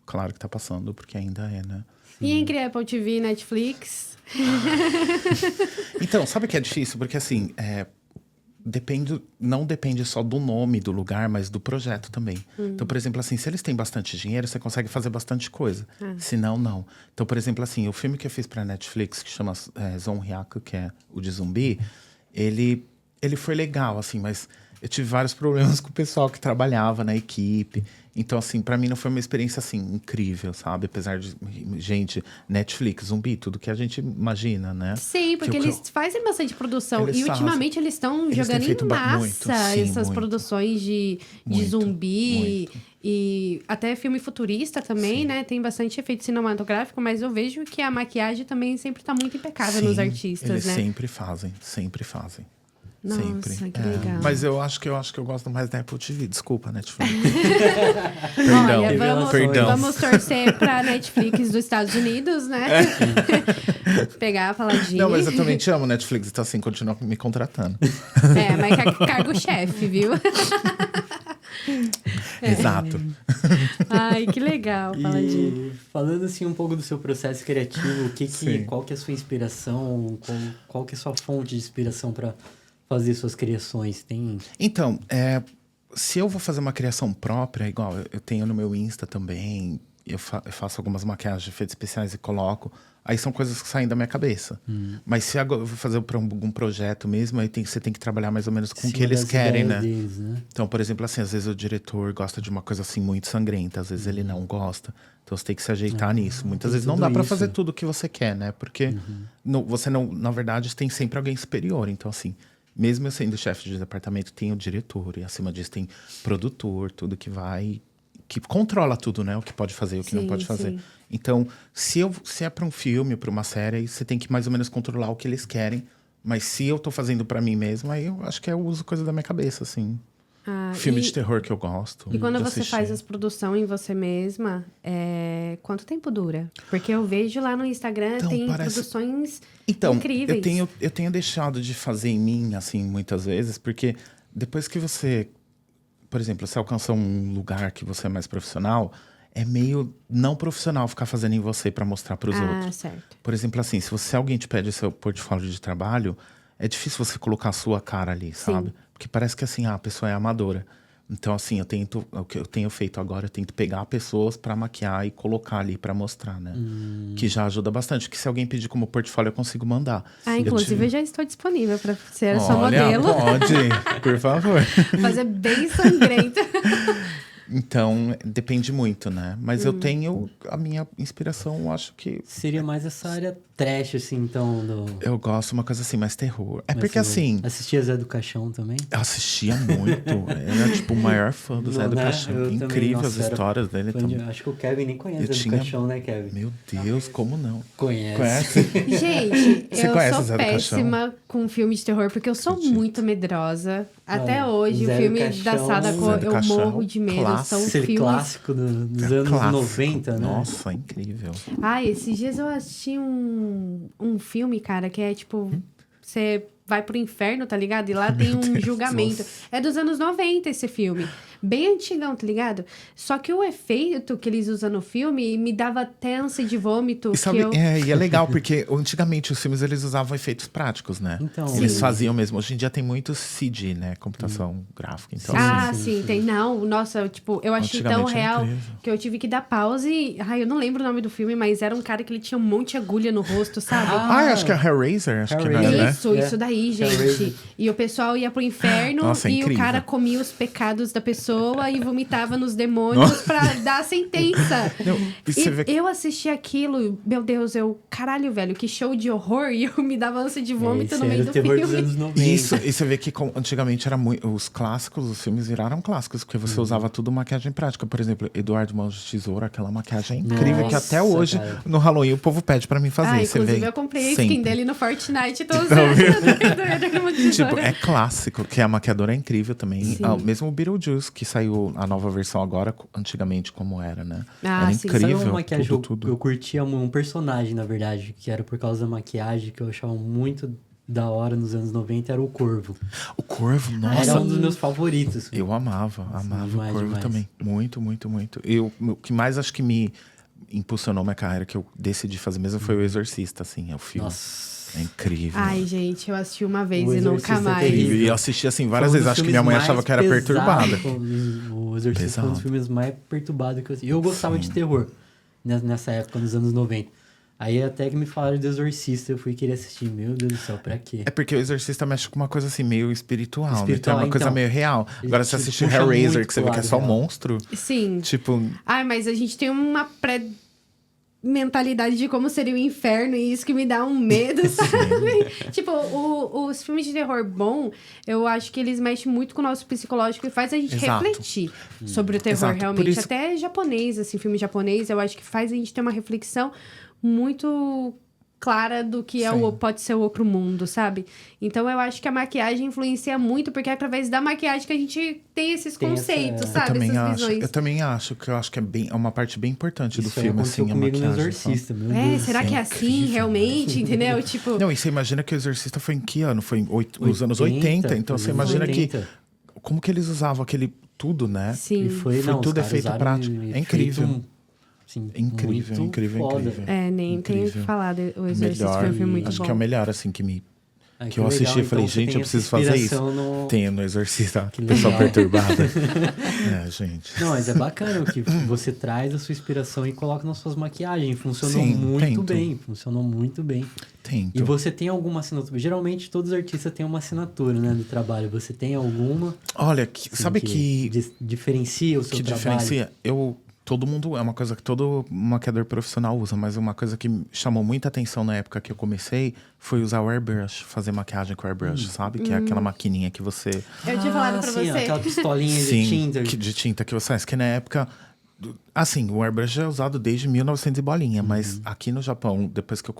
claro que tá passando, porque ainda é, né? E entre Apple TV e Netflix? Então, sabe o que é difícil? Porque assim, não depende só do nome do lugar, mas do projeto também. Então, por exemplo, assim, se eles têm bastante dinheiro, você consegue fazer bastante coisa. Se não, não. Então, por exemplo, assim, o filme que eu fiz pra Netflix, que chama Zonryaku, que é o de zumbi, ele foi legal, assim, mas eu tive vários problemas com o pessoal que trabalhava na equipe. Então, assim, pra mim não foi uma experiência, assim, incrível, sabe? Apesar de, gente, Netflix, zumbi, tudo que a gente imagina, né? Sim, porque eles fazem bastante produção. Eles E ultimamente eles estão Eles jogando têm feito em massa muito, sim, essas muito. produções de Muito, zumbi. muito. E até filme futurista também, né? Tem bastante efeito cinematográfico, mas eu vejo que a maquiagem também sempre tá muito impecável nos artistas, eles né? sempre fazem, sempre fazem. Nossa, sempre. que legal. Mas eu acho que eu gosto mais da Apple TV. Desculpa, Netflix. Perdão, Olha, perdão. vamos torcer pra Netflix dos Estados Unidos, né? Pegar a faladinha. Não, mas eu também te amo, Netflix. Então, assim, continua me contratando. Mas cargo-chefe, viu? Exato. Ai, que legal, faladinha. E falando assim um pouco do seu processo criativo, Sim. qual que é a sua inspiração? Qual que é a sua fonte de inspiração para fazer suas criações? Tem... Então, se eu vou fazer uma criação própria, igual eu tenho no meu Insta também, eu faço algumas maquiagens de efeitos especiais e coloco. Aí são coisas que saem da minha cabeça. Mas se agora eu vou fazer para algum projeto mesmo, aí você tem que trabalhar mais ou menos com o que eles querem, né? Deles, né? Então, por exemplo, assim, às vezes o diretor gosta de uma coisa assim muito sangrenta, às vezes ele não gosta. Então você tem que se ajeitar nisso. Muitas vezes não dá para fazer tudo o que você quer, né? Porque você não, na verdade, tem sempre alguém superior. Então, assim, mesmo eu sendo chefe de departamento, tem o diretor, e acima disso tem produtor, tudo que controla tudo, né? O que pode fazer e o que não pode fazer. Sim. Então, se é para um filme, para uma série, aí você tem que mais ou menos controlar o que eles querem. Mas se eu tô fazendo para mim mesmo, aí eu acho que eu uso coisa da minha cabeça, assim. Filme de terror que eu gosto. E quando de você assistir. faz as produções em você mesma, quanto tempo dura? Porque eu vejo lá no Instagram, Então, tem parece- produções Então, incríveis. eu tenho deixado de fazer em mim, assim, muitas vezes, porque depois que você, por exemplo, você alcança um lugar que você é mais profissional, é meio não profissional ficar fazendo em você para mostrar para os outros. Certo. Por exemplo, assim, se alguém te pede seu portfólio de trabalho, é difícil você colocar a sua cara ali, sabe? Porque parece que assim, a pessoa é amadora. Então, assim, o que eu tenho feito agora, eu tento pegar pessoas para maquiar e colocar ali para mostrar, né? Que já ajuda bastante. Que se alguém pedir como portfólio, eu consigo mandar. Inclusive, eu já estou disponível para ser a sua Olha, modelo. pode, por favor. Fazer bem sangrento. Então, depende muito, né? Mas eu tenho a minha inspiração, eu acho que... Seria mais essa área trash, assim, então, Eu gosto de uma coisa assim, mais terror. Porque assim... Assistia Zé do Caixão também? Eu assistia muito. Eu era, tipo, o maior fã do Zé do Caixão. Eu também, Incrível nossa, as era histórias dele. Acho que o Kevin nem conhece Zé do Caixão, né, Kevin? Meu Deus, como não? Conhece. Gente, Você eu conhece sou Zé do Caixão? péssima com filme de terror, porque eu sou Acredito. muito medrosa. Até Olha, hoje, o Zé do filme Caixão- da Sadako, Zé do eu Caixão, morro de medo. São clássico. Aquele filmes... clássico dos anos Clássico. 90, né? Nossa, incrível. Esses dias eu assisti um filme, cara, que é tipo... Você vai pro inferno, tá ligado? E lá tem um Deus, julgamento. nossa. É dos anos 90 esse filme. Bem antigão, tá ligado? Só que o efeito que eles usam no filme me dava até ânsia de vômito. E, sabe, que eu... e é legal, porque antigamente os filmes eles usavam efeitos práticos, né? Então, Eles sim. faziam mesmo. Hoje em dia tem muito CG, né? Computação gráfica. Então, Sim, tem. Não, nossa, tipo, eu achei tão Antigamente era real incrível. que eu tive que dar pause. Eu não lembro o nome do filme, mas era um cara que ele tinha um monte de agulha no rosto, sabe? eu acho que é Hellraiser, acho que não é, né? Isso daí, gente. Hellraiser. E o pessoal ia pro inferno Nossa, é e o incrível. cara comia os pecados da pessoa e vomitava nos demônios pra dar a sentença. Não, e você vê que- Eu assisti aquilo, meu Deus, caralho, velho, que show de horror, e eu me dava ânsia de vômito Esse no meio era do o terror dos filme. anos 90. Isso, e você vê que antigamente era muito. Os clássicos, os filmes viraram clássicos, porque você usava tudo maquiagem prática. Por exemplo, Eduardo Mãos de Tesoura, aquela maquiagem incrível que até Nossa, hoje, cara. no Halloween, o povo pede pra mim fazer. Você Inclusive vê eu comprei a sempre. skin dele no Fortnite, tô usando. Tipo, é clássico, que a maquiadora é incrível também. Sim. Mesmo o Beetlejuice, que saiu a nova versão agora, antigamente como era, né? Era sim. Sabe incrível, uma maquiagem tudo. eu curtia um personagem, na verdade, que era por causa da maquiagem, que eu achava muito da hora nos anos 90, era o Corvo. O Corvo, nossa. Era um dos meus favoritos. Eu amava demais, o Corvo demais. também. Muito, muito, muito. O que mais acho que me impulsionou minha carreira, que eu decidi fazer mesmo, foi o Exorcista, assim, é o filme. Nossa. É incrível. Ai, gente, eu assisti uma vez O e Exorcista nunca é mais. terrível. E eu assisti assim várias Foi um vezes. dos Acho que minha filmes mãe mais achava que era pesados, perturbada. O Exorcista foi um dos Pesado. filmes mais perturbados que eu assisti. E eu gostava de terror nessa época, nos anos 90. Aí até que me falaram do Exorcista, eu fui querer assistir. Meu Deus do céu, pra quê? É porque o Exorcista mexe com uma coisa assim, meio espiritual, né? Então é Espiritual, uma coisa então. meio real. Ele Agora, te você assiste puxa Hellraiser, muito que você pro vê que é lado só real. monstro. Sim. Tipo, Ai, mas a gente tem uma mentalidade de como seria o inferno e isso que me dá um medo, sabe? Tipo, os filmes de terror bom, eu acho que eles mexem muito com o nosso psicológico e faz a gente Exato. refletir sobre o terror, Exato. Por realmente. isso- Até japonês, assim, filme japonês, eu acho que faz a gente ter uma reflexão muito clara do que Sim. pode ser o outro mundo, sabe? Então eu acho que a maquiagem influencia muito, porque é através da maquiagem que a gente tem esses Tem conceitos, essa- sabe? Essas visões. eu também acho que é uma parte bem importante do Isso aí filme, aconteceu assim, a comigo no maquiagem. sabe? Exorcista, meu É, Deus. será que é isso é assim, incrível. realmente? Entendeu? Tipo, Não, e você imagina que o Exorcista foi em que ano? Foi em os anos 80. Então você os anos imagina que 80. como que eles usavam aquele tudo, né? sim. E foi, Foi não, tudo os caras efeito usaram prático. É incrível. Assim, É incrível, muito incrível, foda. incrível. É, nem tenho o que Incrível. falar. O Exorcista foi um filme muito acho bom. que é o melhor, assim, que Ah, eu legal, assisti e falei, então você gente, tem eu essa preciso fazer isso. inspiração no- Tenho no Exorcista, Que pessoa legal. perturbada. É, gente. Não, mas é bacana que você traz a sua inspiração e coloca nas suas maquiagens. Funcionou Sim, muito tento. bem. Funcionou muito bem. Tento. E você tem alguma assinatura? Geralmente todos os artistas têm uma assinatura, né, do trabalho. Você tem alguma? Olha, assim, sabe que diferencia o seu que trabalho? diferencia? Todo mundo, é uma coisa que todo maquiador profissional usa, mas uma coisa que me chamou muita atenção na época que eu comecei foi usar o airbrush, fazer maquiagem com airbrush, sabe? Que é aquela maquininha que você... Eu tinha falado pra sim, você. aquela pistolinha Sim, de tinta. de tinta que você faz, que na época... Assim, o airbrush é usado desde 1900 e bolinha, mas aqui no Japão, depois que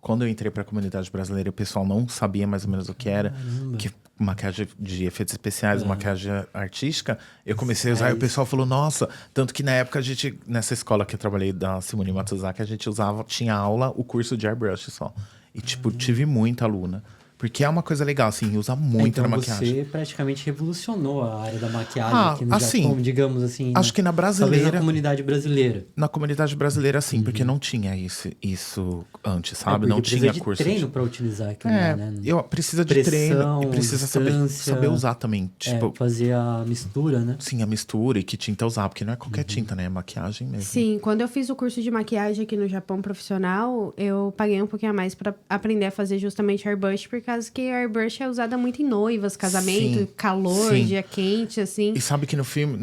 quando eu entrei para a comunidade brasileira, o pessoal não sabia mais ou menos o que era, que maquiagem de efeitos especiais, maquiagem artística, eu comecei a usar e o pessoal falou, nossa, tanto que na época a gente, nessa escola que eu trabalhei da Simone Matsuzaki, a gente tinha aula, o curso de airbrush só. E tipo, tive muita aluna. Porque é uma coisa legal, assim, usa muito Então na maquiagem. você praticamente revolucionou a área da maquiagem Ah, aqui no assim, Japão, digamos assim. acho né? que na Talvez brasileira... na comunidade brasileira. Na comunidade brasileira, sim, Uhum. porque não tinha isso antes, É, sabe? porque não precisa tinha de curso. treino para utilizar aquilo, É, né? precisa de Pressão, treino e precisa distância. saber usar também. Tipo, Fazer a mistura, né? sim, a mistura e que tinta usar, porque não é qualquer tinta, né? É maquiagem mesmo. Sim, quando eu fiz o curso de maquiagem aqui no Japão profissional, eu paguei um pouquinho a mais pra aprender a fazer justamente airbrush, por causa que airbrush é usada muito em noivas, casamento, Sim, calor, sim. dia quente, assim. E sabe que no filme,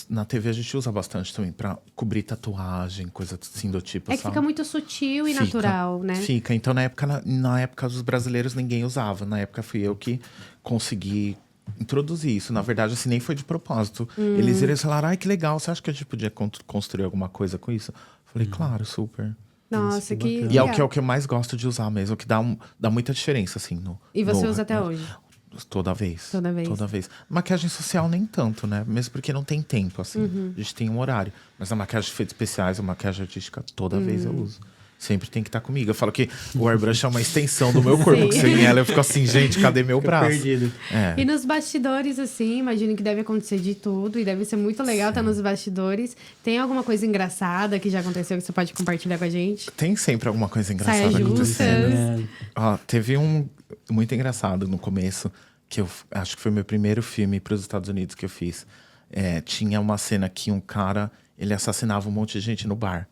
na TV a gente usa bastante também pra cobrir tatuagem, coisa assim do tipo, É que sabe? fica muito sutil e Fica, natural, né? Fica. Então, na época dos brasileiros, ninguém usava. Na época, fui eu que consegui introduzir isso. Na verdade, assim, nem foi de propósito. Eles falaram, ai, que legal, você acha que a gente podia construir alguma coisa com isso? Eu falei, claro, super. Nossa, que que bacana. E é legal. o que eu mais gosto de usar mesmo, que dá muita diferença, assim. E você usa até hoje? Toda vez. Toda vez. Toda vez. Maquiagem social nem tanto, né? Mesmo porque não tem tempo, assim. A gente tem um horário. Mas a maquiagem de efeitos especiais, a maquiagem artística, toda vez eu uso. Sempre tem que estar comigo. Eu falo que o airbrush é uma extensão do meu corpo. Sim. Que sem ela eu fico assim, gente, cadê meu Fica braço? perdido. É. E nos bastidores, assim, imagino que deve acontecer de tudo. E deve ser muito legal estar nos bastidores. Tem alguma coisa engraçada que já aconteceu que você pode compartilhar com a gente? Tem sempre alguma coisa engraçada Saia acontecendo. justas. Ó, teve um muito engraçado no começo, que eu acho que foi meu primeiro filme para os Estados Unidos que eu fiz. Tinha uma cena que um cara, ele assassinava um monte de gente no bar.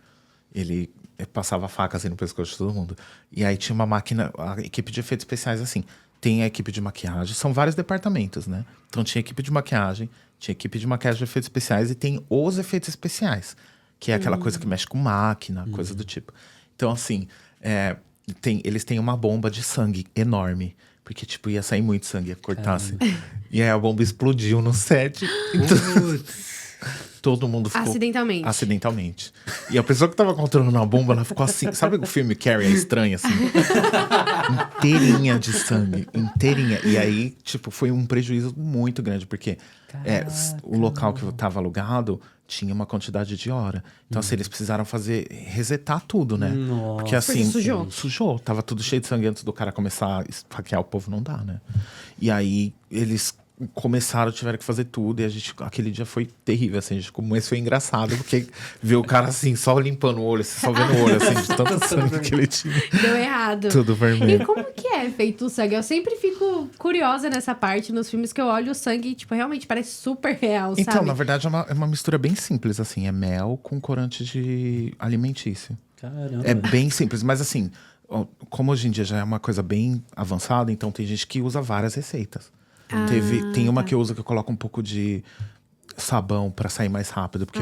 Ele passava faca assim no pescoço de todo mundo. E aí tinha uma máquina, a equipe de efeitos especiais assim. Tem a equipe de maquiagem, são vários departamentos, né? Então tinha equipe de maquiagem, tinha equipe de maquiagem de efeitos especiais e tem os efeitos especiais, que é aquela coisa que mexe com máquina, coisa do tipo. Então, assim, eles têm uma bomba de sangue enorme. Porque, tipo, ia sair muito sangue, ia cortar assim. E aí a bomba explodiu no set. Então, todo mundo ficou... Acidentalmente. Acidentalmente. E a pessoa que tava controlando a bomba, ela ficou assim... Sabe o filme Carrie, a Estranha, assim? Inteirinha de sangue. Inteirinha. E aí, tipo, foi um prejuízo muito grande. Porque o local que eu tava alugado tinha uma quantidade de hora. Então, assim, eles precisaram resetar tudo, né? Nossa. Porque, assim... Porque sujou. Sujou. Tava tudo cheio de sangue antes do cara começar a esfaquear o povo. Não dá, né? E aí, tiveram que fazer tudo. E aquele dia foi terrível, assim. A gente começou engraçado, porque ver o cara, assim, só limpando o olho, só vendo o olho, assim, de tanto sangue que ele tinha. Deu errado. Tudo vermelho. E como que é feito o sangue? Eu sempre fico curiosa nessa parte, nos filmes que eu olho o sangue, tipo, realmente parece super real, Então, sabe? na verdade, é uma mistura bem simples, assim. É mel com corante alimentício. Caramba. É bem simples, mas assim, como hoje em dia já é uma coisa bem avançada, então tem gente que usa várias receitas. Tem uma que eu uso que eu coloco um pouco de sabão pra sair mais rápido, porque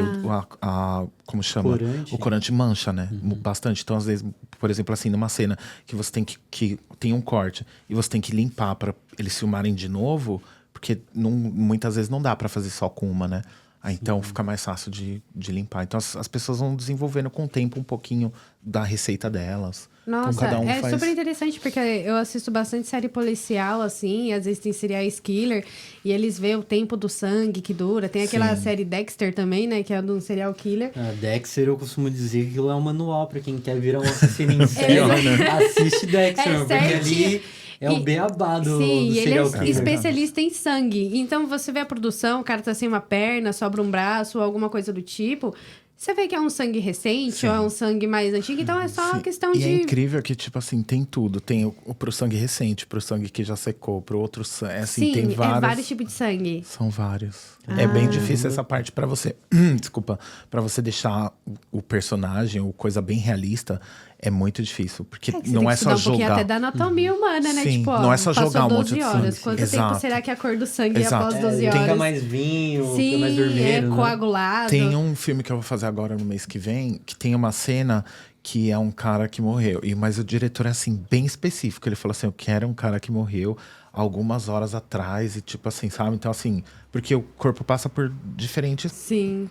como chama? Corante. O corante mancha, né? Bastante. Então, às vezes, por exemplo, assim, numa cena que você tem que tem um corte e você tem que limpar pra eles filmarem de novo, porque muitas vezes não dá pra fazer só com uma, né? Então fica mais fácil de limpar. Então as pessoas vão desenvolvendo com o tempo um pouquinho da receita delas. Nossa, então, cada um é faz... super interessante, porque eu assisto bastante série policial, assim, às vezes tem serial killer, e eles vê o tempo do sangue que dura. Tem aquela série Dexter também, né, que é de um serial killer. Dexter, eu costumo dizer que aquilo é um manual pra quem quer virar um assassino em série. Assiste Dexter, porque ali é o beabá do Sim, e ele é serial killer. especialista em sangue. Então, você vê a produção, o cara tá sem uma perna, sobra um braço, ou alguma coisa do tipo. Você vê que é um sangue recente ou é um sangue mais antigo, então é só questão de... E é incrível que, tipo assim, tem tudo. Tem pro sangue recente, pro sangue que já secou, pro outro sangue. Assim, Sim, tem vários tipos de sangue. São vários. É bem difícil essa parte pra você... Desculpa. Pra você deixar o personagem, ou coisa bem realista, é muito difícil. Porque Que você não tem é que só estudar um pouquinho jogar... até da anatomia humana, né? Sim, Tipo, não é só passou jogar um 12 monte de horas. sangue. Quanto Exato. tempo será que a cor do sangue Exato. após 12 horas? Fica mais vinho, fica mais vermelho, né? Coagulado. Tem um filme que eu vou fazer agora no mês que vem, que tem uma cena que é um cara que morreu. Mas o diretor é assim, bem específico. Ele falou assim: eu quero um cara que morreu algumas horas atrás, e tipo assim, sabe? Então, assim, porque o corpo passa por diferentes. Sim.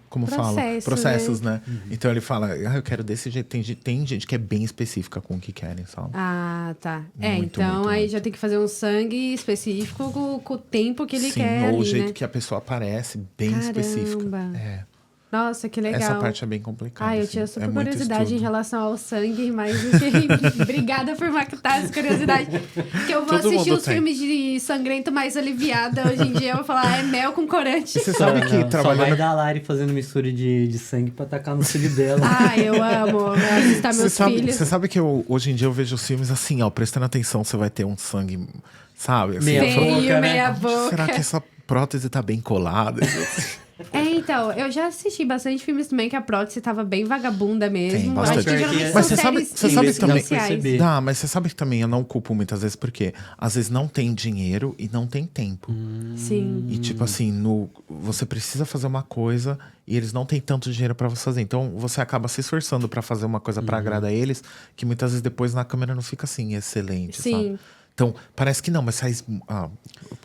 Como fala? Processos, né? Então ele fala: eu quero desse jeito. Tem gente que é bem específica com o que querem, sabe? Ah, tá. Muito, então muito, aí muito. já tem que fazer um sangue específico com o tempo que ele Sim, quer ou ali, o jeito né? que a pessoa aparece, bem Caramba. específica. Nossa, que legal. Essa parte é bem complicada. Eu assim. tinha super É muito curiosidade em estudo. relação ao sangue, mas obrigada por matar essa curiosidade. Que eu vou Todo assistir mundo os tem. filmes de sangrento mais aliviada. Hoje em dia eu vou falar, é mel com corante. Você sabe que Só trabalhando... vai dar a Lari fazendo mistura de sangue pra tacar no filho dela. Eu amo assustar meus filhos. Você sabe que hoje em dia eu vejo os filmes assim, ó, prestando atenção, você vai ter um sangue, sabe? Assim, Meia eu falo, boca, Feio, né? meia boca. será que essa prótese tá bem colada? Então, eu já assisti bastante filmes também que a prótese tava bem vagabunda mesmo. Tem bastante. Acho que geralmente Mas são você sabe- séries você sabe também- policiais. Dá, mas você sabe que também eu não culpo muitas vezes, porque às vezes não tem dinheiro e não tem tempo. Sim. E tipo assim, você precisa fazer uma coisa e eles não têm tanto dinheiro pra você fazer. Então você acaba se esforçando pra fazer uma coisa pra agradar eles, que muitas vezes depois na câmera não fica assim excelente, Sim. sabe? Então, parece que não, mas faz.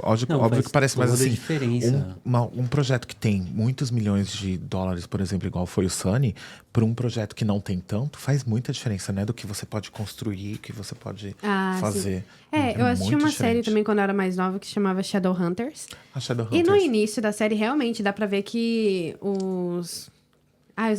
Óbvio Faz que parece, mas toda a assim. diferença. Um projeto que tem muitos milhões de dólares, por exemplo, igual foi o Sunny, para um projeto que não tem tanto, faz muita diferença, né? Do que você pode construir, que você pode fazer. Eu assisti muito uma série diferente. também quando eu era mais nova que se chamava Shadowhunters. A E no Shadowhunters. início da série, realmente, dá pra ver que os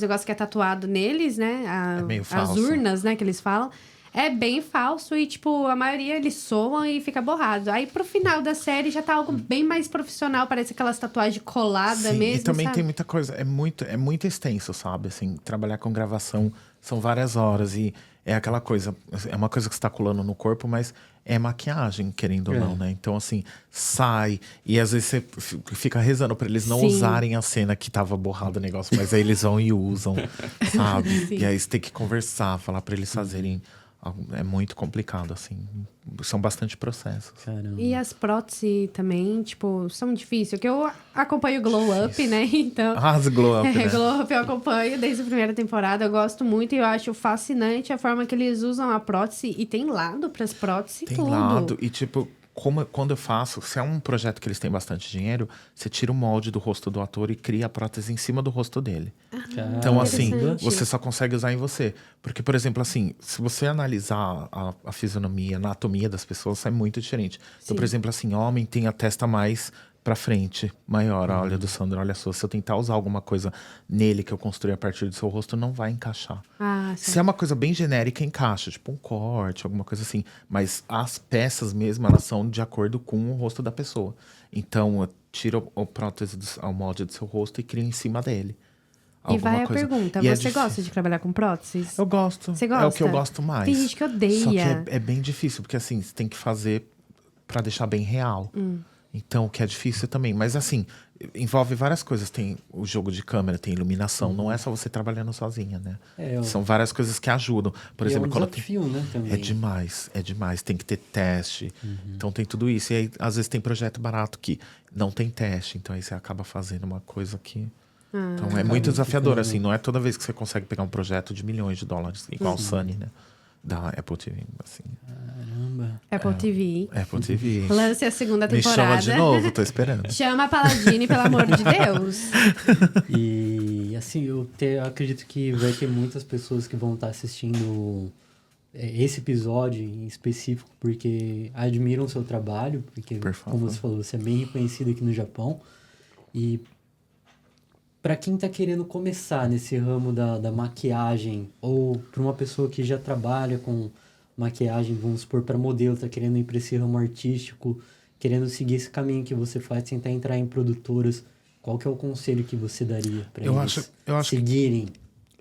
negócios que é tatuado neles, né? É meio As falso. urnas, né, que eles falam. É bem falso e, tipo, a maioria eles soam e fica borrado. Aí, pro final da série, já tá algo bem mais profissional. Parece aquelas tatuagens coladas Sim, mesmo, e também sabe? tem muita coisa, é muito extenso, sabe? Assim, trabalhar com gravação são várias horas e é aquela coisa, é uma coisa que você tá colando no corpo, mas é maquiagem, querendo ou não, né? Então, assim, sai e às vezes você fica rezando pra eles não Sim. usarem a cena que tava borrado o negócio, mas aí eles vão e usam, sabe? Sim. E aí você tem que conversar, falar pra eles fazerem. É muito complicado, assim. São bastante processos. Caramba. E as próteses também, tipo, são difíceis. Porque eu acompanho o Glow Up, né? Então... As glow up, né? Glow Up eu acompanho desde a primeira temporada. Eu gosto muito e eu acho fascinante a forma que eles usam a prótese. E tem lado pras próteses e Tem tudo. lado. E, tipo, quando eu faço, se é um projeto que eles têm bastante dinheiro, você tira o molde do rosto do ator e cria a prótese em cima do rosto dele. Então, assim, interessante. você só consegue usar em você. Porque, por exemplo, assim, se você analisar a fisionomia, a anatomia das pessoas, é muito diferente. Então, por exemplo, assim, homem tem a testa mais pra frente, maior. Olha, do Sandro, olha só. Se eu tentar usar alguma coisa nele que eu construí a partir do seu rosto, não vai encaixar. Ah, Se é uma coisa bem genérica, encaixa. Tipo um corte, alguma coisa assim. Mas as peças mesmo, elas são de acordo com o rosto da pessoa. Então, eu tiro o prótese, o molde do seu rosto e crio em cima dele. E vai a pergunta, E é você gosta de trabalhar com próteses? Eu gosto. Você gosta? É o que eu gosto mais. Tem gente que odeia. Só que é bem difícil, porque assim, você tem que fazer pra deixar bem real. Então, o que é difícil também. Mas assim, envolve várias coisas. Tem o jogo de câmera, tem iluminação. Não é só você trabalhando sozinha, né? São várias coisas que ajudam. Por exemplo, é um quando desafio, né, também. É demais, é demais. Tem que ter teste. Então tem tudo isso. E aí, às vezes, tem projeto barato que não tem teste. Então aí você acaba fazendo uma coisa que. Então é muito desafiador, assim. Não é toda vez que você consegue pegar um projeto de milhões de dólares, igual o Sunny, né? Da Apple TV, assim. Caramba. Apple TV. Apple TV. Lance a segunda Me temporada. chama de novo, tô esperando. Chama a Paladini, pelo amor de Deus. E assim, eu acredito que vai ter muitas pessoas que vão estar assistindo esse episódio em específico porque admiram o seu trabalho, porque, Por favor. como você falou, você é bem reconhecido aqui no Japão. E para quem tá querendo começar nesse ramo da maquiagem, ou para uma pessoa que já trabalha com maquiagem, vamos supor, para modelo, tá querendo ir para esse ramo artístico, querendo seguir esse caminho que você faz, tentar entrar em produtoras, qual que é o conselho que você daria para eles eu acho seguirem?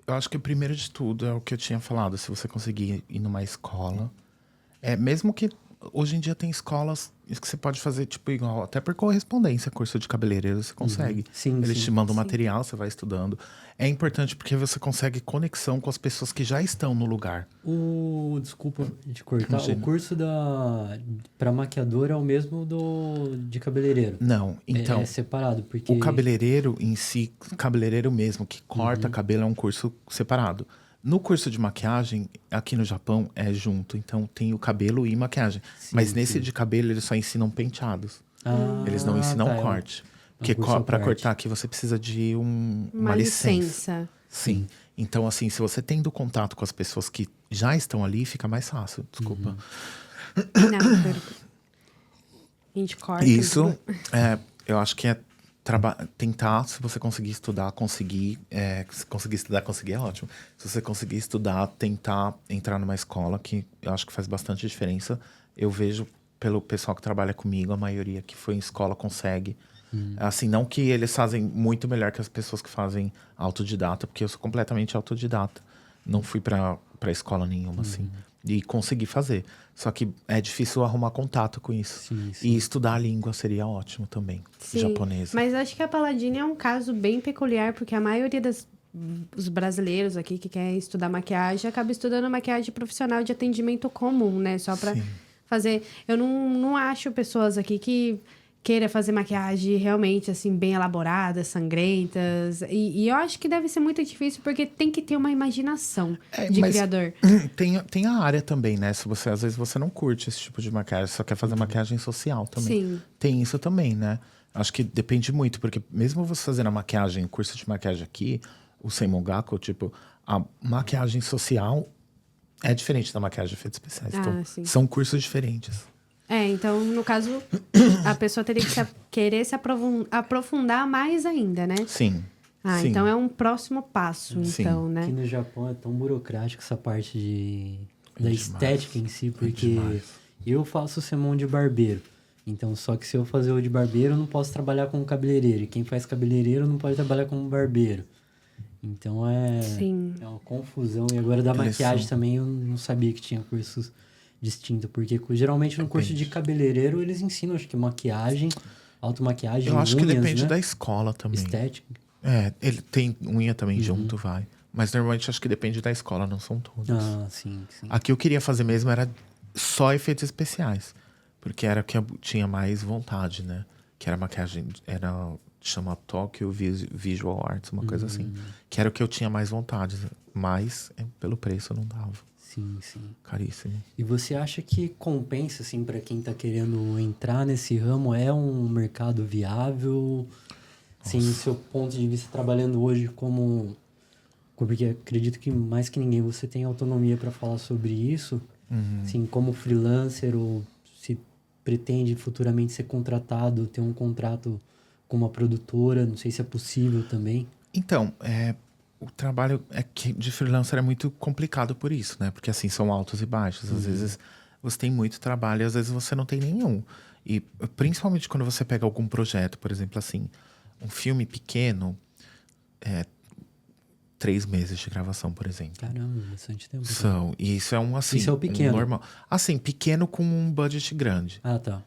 Eu acho que primeiro de tudo é o que eu tinha falado. Se você conseguir ir numa escola, mesmo que hoje em dia tem escolas que você pode fazer, tipo, igual, até por correspondência, curso de cabeleireiro, você consegue. Sim, Eles sim, te mandam sim. material, você vai estudando. É importante porque você consegue conexão com as pessoas que já estão no lugar. Desculpa de cortar, Imagina. o curso para maquiador é o mesmo de cabeleireiro? Não, então, É separado, porque... o cabeleireiro em si, cabeleireiro mesmo, que corta cabelo, é um curso separado. No curso de maquiagem, aqui no Japão, é junto. Então, tem o cabelo e maquiagem. Sim, Mas nesse sim. de cabelo, eles só ensinam penteados. Eles não ensinam tá, corte. um Porque curso à para parte. cortar aqui, você precisa de uma licença. Sim. Então, assim, se você tendo contato com as pessoas que já estão ali, fica mais fácil. Desculpa. Não, a gente corta. Isso, eu acho que é tentar, se você conseguir estudar, conseguir é ótimo. Se você conseguir estudar, tentar entrar numa escola, que eu acho que faz bastante diferença. Eu vejo pelo pessoal que trabalha comigo, a maioria que foi em escola consegue. Assim, não que eles fazem muito melhor que as pessoas que fazem autodidata, porque eu sou completamente autodidata. Não fui pra escola nenhuma, assim. E consegui fazer. Só que é difícil arrumar contato com isso. Sim, sim. E estudar a língua seria ótimo também, japonesa. Mas acho que a Paladini é um caso bem peculiar, porque a maioria dos brasileiros aqui que quer estudar maquiagem acaba estudando maquiagem profissional de atendimento comum, né? Só pra fazer... Eu não acho pessoas aqui que queira fazer maquiagem realmente, assim, bem elaboradas, sangrentas. E eu acho que deve ser muito difícil, porque tem que ter uma imaginação de mas criador. Tem a área também, né? Se você, às vezes você não curte esse tipo de maquiagem, só quer fazer maquiagem social também. Sim. Tem isso também, né? Acho que depende muito, porque mesmo você fazendo a maquiagem, curso de maquiagem aqui, o Seimogaku, tipo, a maquiagem social é diferente da maquiagem de efeitos especiais. Então, sim. são cursos diferentes. Então, no caso, a pessoa teria que querer se aprofundar mais ainda, né? Sim. Sim. Então é um próximo passo, Sim. então, né? Aqui no Japão é tão burocrático essa parte da demais. estética em si, porque demais. eu faço semão de barbeiro. Então, só que se eu fazer o de barbeiro, eu não posso trabalhar como cabeleireiro. E quem faz cabeleireiro não pode trabalhar como barbeiro. Então Sim. é uma confusão. E agora da maquiagem também eu não sabia que tinha cursos distintos. Porque geralmente no curso de cabeleireiro eles ensinam, acho que maquiagem, automaquiagem, Eu acho que unhas, depende né? da escola também. Estética. Ele tem unha também junto, vai. Mas normalmente acho que depende da escola, não são todos. Ah, sim, sim. Aqui eu queria fazer mesmo era só efeitos especiais. Porque era o que eu tinha mais vontade, né? Que era maquiagem, chama Tokyo Visual Arts, uma coisa assim. Que era o que eu tinha mais vontade. Mas pelo preço não dava. Sim, sim. Caríssimo. E você acha que compensa, assim, para quem tá querendo entrar nesse ramo? É um mercado viável? Sim, do seu ponto de vista, trabalhando hoje como... Porque acredito que mais que ninguém você tem autonomia para falar sobre isso. Assim, como freelancer ou se pretende futuramente ser contratado, ter um contrato com uma produtora? Não sei se é possível também. Então, o trabalho de freelancer é muito complicado por isso, né? Porque, assim, são altos e baixos. Às vezes você tem muito trabalho e às vezes você não tem nenhum. E principalmente quando você pega algum projeto, por exemplo, assim, um filme pequeno, 3 meses de gravação, por exemplo. Caramba, bastante tempo. São. E isso é assim, isso é o pequeno. normal. Assim, pequeno com um budget grande. Ah, tá.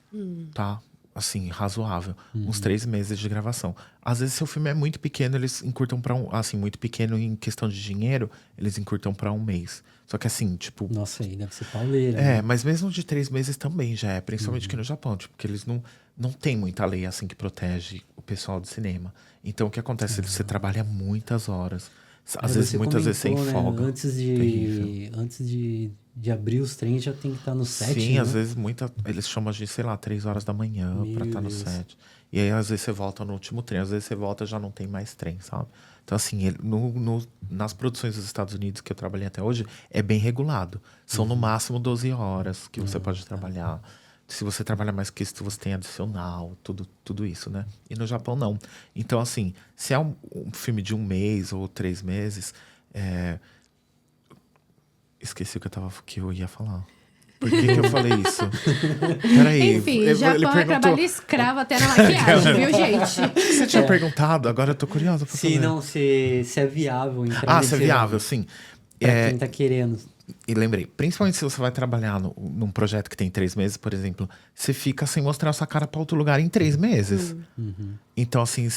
Tá? Assim, razoável. Uns 3 meses de gravação. Às vezes, seu filme é muito pequeno, eles encurtam pra assim, muito pequeno em questão de dinheiro, eles encurtam pra 1 mês. Só que assim, tipo... Nossa, aí deve ser pauleira. Né? mas mesmo de 3 meses também já é. Principalmente aqui no Japão, tipo, porque eles não tem muita lei, assim, que protege o pessoal do cinema. Então, o que acontece? Você trabalha muitas horas. Às vezes, muitas vezes sem folga. Antes de abrir os trens, já tem que estar no set, Sim, né? às vezes eles chamam de, sei lá, 3 horas da manhã pra estar no set. E aí, às vezes, você volta no último trem. Às vezes, você volta e já não tem mais trem, sabe? Então, assim, nas produções dos Estados Unidos que eu trabalhei até hoje, é bem regulado. São no máximo 12 horas que você pode trabalhar. Se você trabalha mais que isso, você tem adicional, tudo isso, né? E no Japão, não. Então, assim, se é um filme de 1 mês ou 3 meses... Esqueci o que eu ia falar. Por que eu falei isso? Peraí. Enfim, Japão é trabalho escravo até na maquiagem, viu, gente? Você tinha perguntado, agora eu tô curiosa pra saber. Se é viável entrar se é viável, sim. Pra quem tá querendo. E lembrei, principalmente se você vai trabalhar num projeto que tem 3 meses, por exemplo, você fica sem mostrar sua cara pra outro lugar em 3 meses. Então, assim,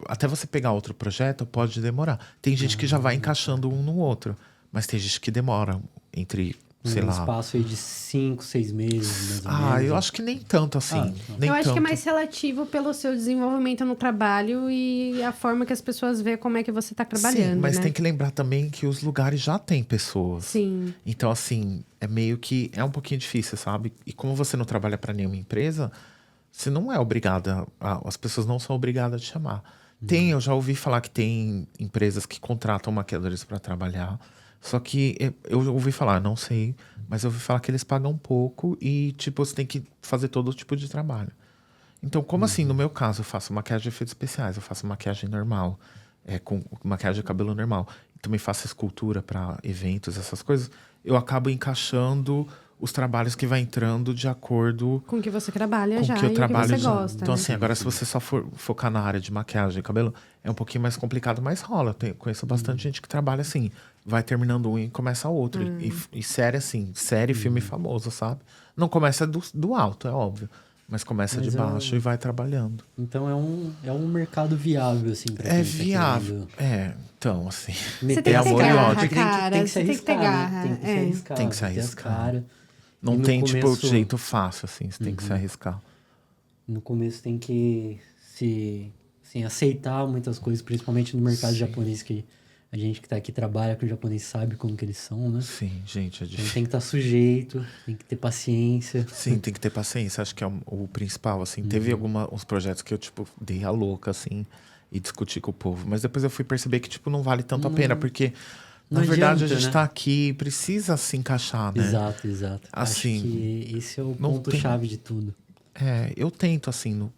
até você pegar outro projeto, pode demorar. Tem gente que já vai encaixando um no outro, mas tem gente que demora entre, sei lá... espaço aí de 5, 6 meses, mais ou menos. Eu acho que nem tanto assim. Nem eu acho tanto. que é mais relativo pelo seu desenvolvimento no trabalho e a forma que as pessoas veem como é que você tá trabalhando, Sim, mas né? tem que lembrar também que os lugares já têm pessoas. Sim. Então, assim, é meio que... É um pouquinho difícil, sabe? E como você não trabalha para nenhuma empresa, você não é obrigada... As pessoas não são obrigadas a te chamar. Eu já ouvi falar que tem empresas que contratam maquiadores para trabalhar. Só que eu ouvi falar, não sei, mas eu ouvi falar que eles pagam pouco e, tipo, você tem que fazer todo tipo de trabalho. Então, como assim, no meu caso, eu faço maquiagem de efeitos especiais, eu faço maquiagem normal, com maquiagem de cabelo normal, também faço escultura para eventos, essas coisas, eu acabo encaixando os trabalhos que vai entrando de acordo com o que você trabalha com já que eu e trabalho o que você já. gosta. Então, né? assim, agora se você só for focar na área de maquiagem e cabelo, é um pouquinho mais complicado, mas rola. Conheço bastante gente que trabalha assim, vai terminando um e começa outro. E série, assim, filme famoso, sabe? Não começa do alto, é óbvio. Mas começa de baixo e vai trabalhando. Então é um mercado viável, assim, pra quem É viável. Então, assim. Você tem que ter garra, cara. Tem que se Você tem que ter garra. Tem que se arriscar. Tem que se arriscar. Não no tem, começo, tipo, jeito fácil, assim. Você tem que se arriscar. No começo tem que aceitar muitas coisas, principalmente no mercado japonês, que a gente que tá aqui trabalha com o japonês sabe como que eles são, né? Sim, gente, é difícil. Então tem que estar sujeito, tem que ter paciência. Sim, tem que ter paciência. Acho que é o principal, assim. Teve uns projetos que eu, tipo, dei a louca, assim, e discuti com o povo. Mas depois eu fui perceber que, tipo, não vale tanto a pena, porque... Na verdade, a gente tá aqui, precisa se encaixar, né? Exato. Assim, acho que esse é o ponto-chave de tudo. Eu tento, assim,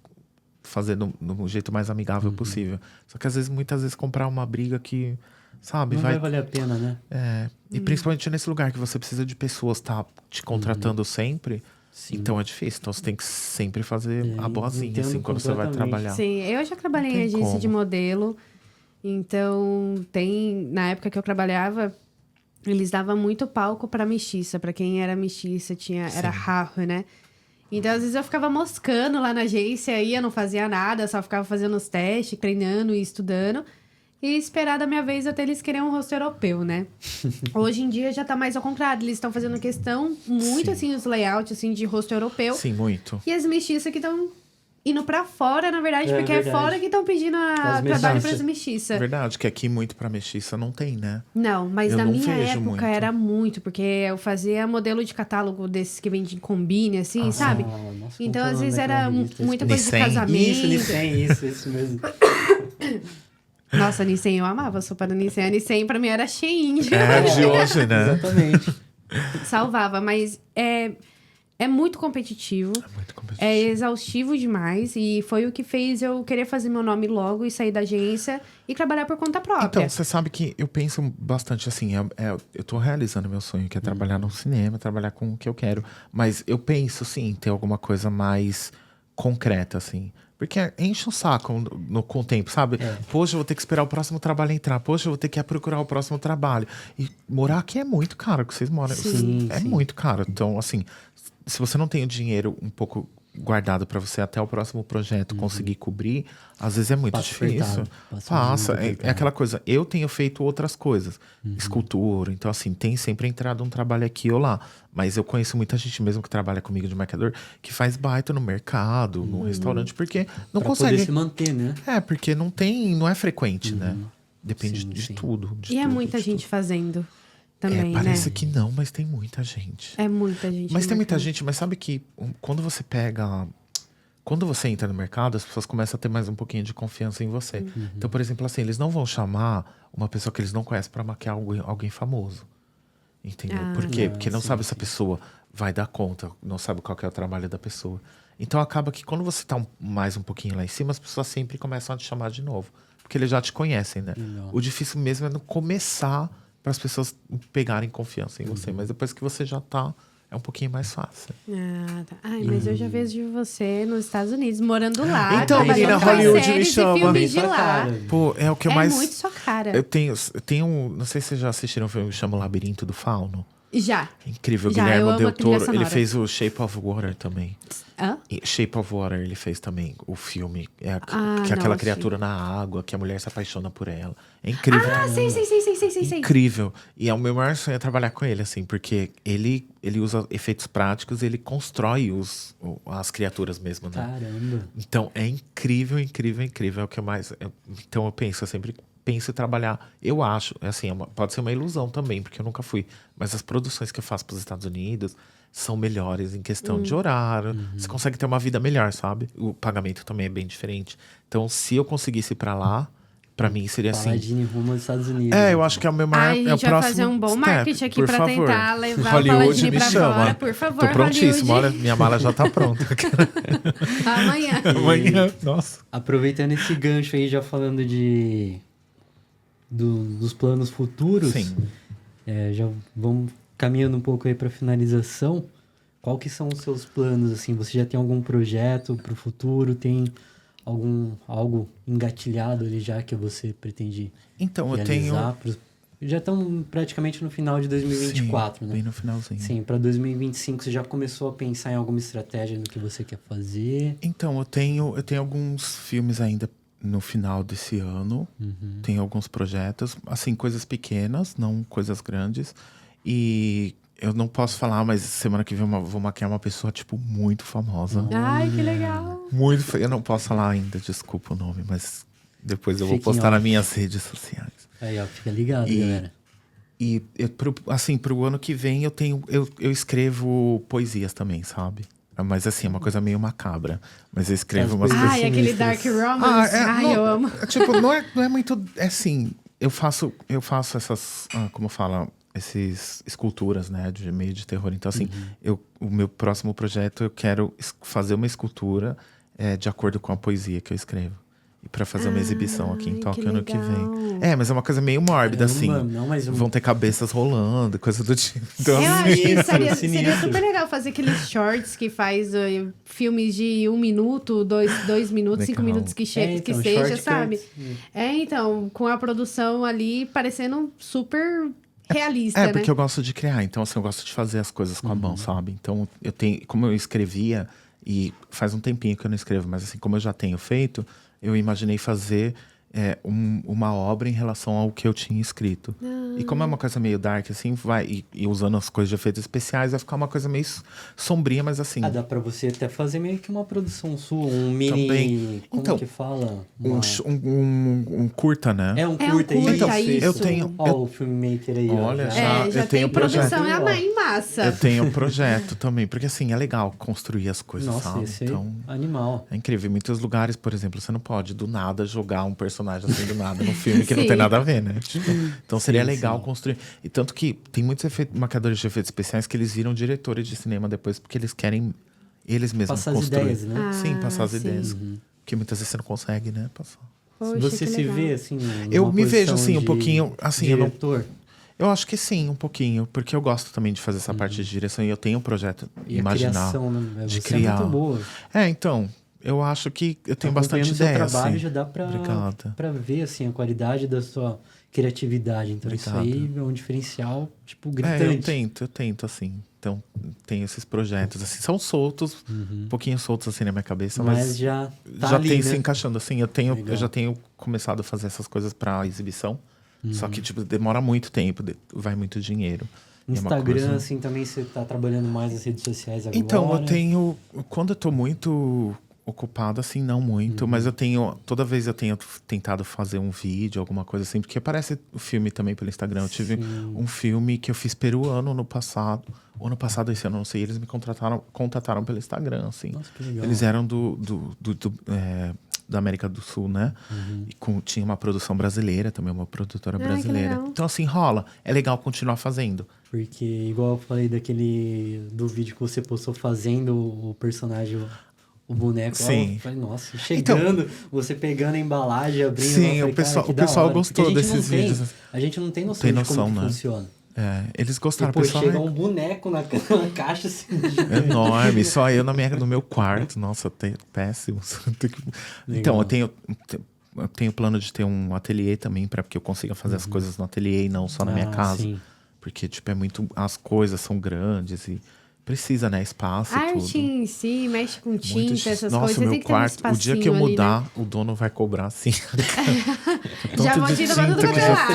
fazer no jeito mais amigável possível. Só que, muitas vezes, comprar uma briga que, sabe? Não vai valer a pena, né? E principalmente nesse lugar que você precisa de pessoas te contratando sempre. Sim. Então, é difícil. Então, você tem que sempre fazer a boazinha, assim, quando você vai trabalhar. Sim, eu já trabalhei em agência de modelo. Então, na época que eu trabalhava, eles davam muito palco pra mestiça. Pra quem era mestiça, era raro, né? Então, às vezes eu ficava moscando lá na agência, não fazia nada, só ficava fazendo os testes, treinando e estudando. E esperar da minha vez até eles quererem um rosto europeu, né? Hoje em dia já tá mais ao contrário. Eles estão fazendo questão muito, assim, os layouts, assim, de rosto europeu. Sim, muito. E as mestiças que estão indo pra fora, na verdade, porque é fora que estão pedindo trabalho pras mestiças. Verdade, que aqui muito pra mestiça não tem, né? Não, mas na minha época era muito, porque eu fazia modelo de catálogo desses que vende em combine, assim, sabe? Nossa, então, às vezes era muita coisa de casamento. Isso mesmo. Nossa, Nissen, eu amava a sopa da Nissen. A Nissen, pra mim, era cheinha. De hoje, né? Exatamente. Salvava, mas É muito competitivo. É muito competitivo. É exaustivo demais. E foi o que fez eu querer fazer meu nome logo e sair da agência e trabalhar por conta própria. Então, você sabe que eu penso bastante assim, eu tô realizando meu sonho, que é trabalhar no cinema, trabalhar com o que eu quero. Mas eu penso, sim, em ter alguma coisa mais concreta, assim. Porque enche o saco com o tempo, sabe? Poxa, eu vou ter que esperar o próximo trabalho entrar. Poxa, eu vou ter que ir procurar o próximo trabalho. E morar aqui é muito caro, que vocês moram. Sim, é sim. muito caro. Então, assim, se você não tem o dinheiro um pouco guardado para você até o próximo projeto conseguir cobrir, às vezes é muito Passa difícil. apertado, passa Passa. muito É apertado. aquela coisa, eu tenho feito outras coisas. Escultura, então assim, tem sempre entrado um trabalho aqui ou lá. Mas eu conheço muita gente mesmo que trabalha comigo de maquiador que faz baita no mercado, no restaurante, porque não Pra consegue. poder se manter, né? Porque não é frequente, né? Depende Sim, de sim. tudo. De E é tudo, muita de gente tudo. fazendo também, Parece né? que não, mas tem muita gente. É muita gente. Mas no tem muita mercado. gente, mas sabe que quando você pega. Quando você entra no mercado, as pessoas começam a ter mais um pouquinho de confiança em você. Então, por exemplo, assim, eles não vão chamar uma pessoa que eles não conhecem pra maquiar alguém famoso. Entendeu? Por quê? Porque não sim, sabe se a pessoa vai dar conta, não sabe qual que é o trabalho da pessoa. Então acaba que quando você tá mais um pouquinho lá em cima, as pessoas sempre começam a te chamar de novo. Porque eles já te conhecem, né? Legal. O difícil mesmo é não começar para as pessoas pegarem confiança em você. Mas depois que você já tá, é um pouquinho mais fácil. Ah, tá. Ai, mas eu já vejo você nos Estados Unidos, morando lá. Então, trabalhando menina, com Hollywood me séries e chama. filmes Bem de sua lá. cara. Pô, é o que eu É mais. muito sua cara. Eu tenho. Não sei se vocês já assistiram um filme que chama O Labirinto do Fauno. Já. Incrível, Já, eu Guilherme amo a Del trilha Toro. Ele sonora. fez o Shape of Water também. Hã? E Shape of Water ele fez também, o filme. Que é não, aquela achei. criatura na água, que a mulher se apaixona por ela. É incrível. Ah, sei. Incrível. E é o meu maior sonho é trabalhar com ele, assim, porque ele usa efeitos práticos, ele constrói as criaturas mesmo, né? Caramba. Então é incrível. É o que eu mais. Então eu sempre penso em trabalhar. Eu acho, assim, pode ser uma ilusão também, porque eu nunca fui. Mas as produções que eu faço para os Estados Unidos são melhores em questão de horário. Você consegue ter uma vida melhor, sabe? O pagamento também é bem diferente. Então, se eu conseguisse ir para lá, para mim seria assim. Paladini rumo aos Estados Unidos. Eu acho que é o meu maior. Ai, a é o gente vai próximo fazer um bom step, marketing aqui por pra favor. tentar levar o Hollywood Paladini me pra chama. fora. Por favor, Tô prontíssimo. Hollywood. Olha, minha mala já tá pronta. Amanhã. Amanhã, nossa. Aproveitando esse gancho aí, já falando dos planos futuros, Sim. já vamos caminhando um pouco aí para finalização. Qual que são os seus planos, assim? Você já tem algum projeto para o futuro? Tem algo engatilhado ali já que você pretende Então, eu tenho. realizar? Já estão praticamente no final de 2024, Sim, né? bem no finalzinho. Sim, para 2025 você já começou a pensar em alguma estratégia no que você quer fazer? Então, eu tenho alguns filmes ainda no final desse ano. Tenho alguns projetos, assim, coisas pequenas, não coisas grandes. E eu não posso falar, mas semana que vem eu vou maquiar uma pessoa, tipo, muito famosa. Ai, que legal. Muito. Eu não posso falar ainda, desculpa o nome, mas depois eu vou Fique em postar nas off. minhas redes sociais. Aí, ó, fica ligado, galera. E pro ano que vem eu escrevo poesias também, sabe? Mas assim, é uma coisa meio macabra. Mas eu escrevo umas poesias coisas. Ai, aquele Dark Romance. Ai, não, eu amo. Tipo, não é muito. É assim, eu faço essas. Como fala? Essas esculturas, né? De meio de terror. Então, assim, o meu próximo projeto, eu quero fazer uma escultura de acordo com a poesia que eu escrevo. E pra fazer uma exibição aqui em Ai, Tóquio que ano que vem. legal. Mas é uma coisa meio mórbida, assim. Não, mas Vão ter cabeças rolando, coisa do tipo. Então, Eu assim, acho que seria sinistro. super legal fazer aqueles shorts que faz filmes de 1 minuto, 2 minutos, 5 Legal. minutos que então, seja, short sabe? cuts. Então, com a produção ali parecendo super realista, né? porque eu gosto de criar. Então, assim, eu gosto de fazer as coisas com a mão, sabe? Então, como eu escrevia, e faz um tempinho que eu não escrevo, mas assim, como eu já tenho feito, eu imaginei fazer uma obra em relação ao que eu tinha escrito. E como é uma coisa meio dark, assim, e usando as coisas de efeitos especiais, vai ficar uma coisa meio sombria, mas assim... Dá pra você até fazer meio que uma produção sua, um mini... Também. Como Então, que fala? Um curta, né? Um É um curta, curta, isso. isso. Eu tenho... Ó, o filmmaker aí, Olha, ó. já- Já eu tem tenho produção projeto. em massa. Eu tenho um projeto também, porque assim, é legal construir as coisas, Nossa, sabe? esse Então, animal. é incrível. Em muitos lugares, por exemplo, você não pode do nada jogar um personagem assim do nada num filme que não Sim. tem nada a ver, né? Tipo, então seria Sim, legal construir. E tanto que tem muitos maquiadores de efeitos especiais que eles viram diretores de cinema depois, porque eles querem eles mesmos Passar as construir. ideias, né? Sim, passar as sim. ideias. Que muitas vezes você não consegue, né? Passar. Poxa, Você que se legal. vê, assim, Eu numa me vejo, posição assim, um de pouquinho, assim, eu não- diretor? Eu acho que sim, um pouquinho. Porque eu gosto também de fazer essa parte de direção. E eu tenho um projeto E imaginar. a criação, né? de Você criar. é muito boa. Então, eu acho que eu tenho bastante Acompanhando o seu ideia, trabalho assim. já dá Obrigada. pra ver, assim, a qualidade da sua criatividade. Então, isso aí é um diferencial, tipo, gritante. Eu tento, assim. Então, tem esses projetos, assim, são soltos, um pouquinho soltos, assim, na minha cabeça, Mas já tá já ali, tem né? se encaixando, assim. Eu Legal. já tenho começado a fazer essas coisas pra exibição, só que, tipo, demora muito tempo, vai muito dinheiro. E é uma Instagram, coisa- assim, também você tá trabalhando mais nas redes sociais agora? Então, eu tenho... Quando eu tô muito ocupado, assim, não muito. Mas eu tenho... Toda vez eu tenho tentado fazer um vídeo, alguma coisa assim. Porque aparece o filme também pelo Instagram. Eu tive um filme que eu fiz peruano no passado. O ano passado, esse ano, não sei. Eles me contataram pelo Instagram, assim. Nossa, que legal. Eles eram da América do Sul, né? E tinha uma produção brasileira também, uma produtora que brasileira. legal. Então, assim, rola. É legal continuar fazendo. Porque, igual eu falei do vídeo que você postou fazendo o personagem, o boneco. Sim. Eu falei, nossa, chegando, você pegando a embalagem, abrindo. Sim, eu falei, o pessoal- cara, que o da pessoal hora. gostou Porque a gente desses não tem- vídeos. A gente não tem noção, Tem de noção, como que né? funciona. Eles gostaram. Depois o pessoal chega um boneco na caixa assim. enorme, só eu no meu quarto. Nossa, péssimo. Então, eu tenho plano de ter um ateliê também, para que eu consiga fazer as coisas no ateliê e não só na minha casa. Sim. Porque, tipo, as coisas são grandes e precisa, né? Espaço A e arte tudo. em si, mexe com Muito tinta, essas Nossa, coisas. o Você meu tem que ter um quarto, o dia que eu espacinho ali, mudar, né? o dono vai cobrar assim. Já Tanto vou de te pra tudo tinta quanto que é já lado.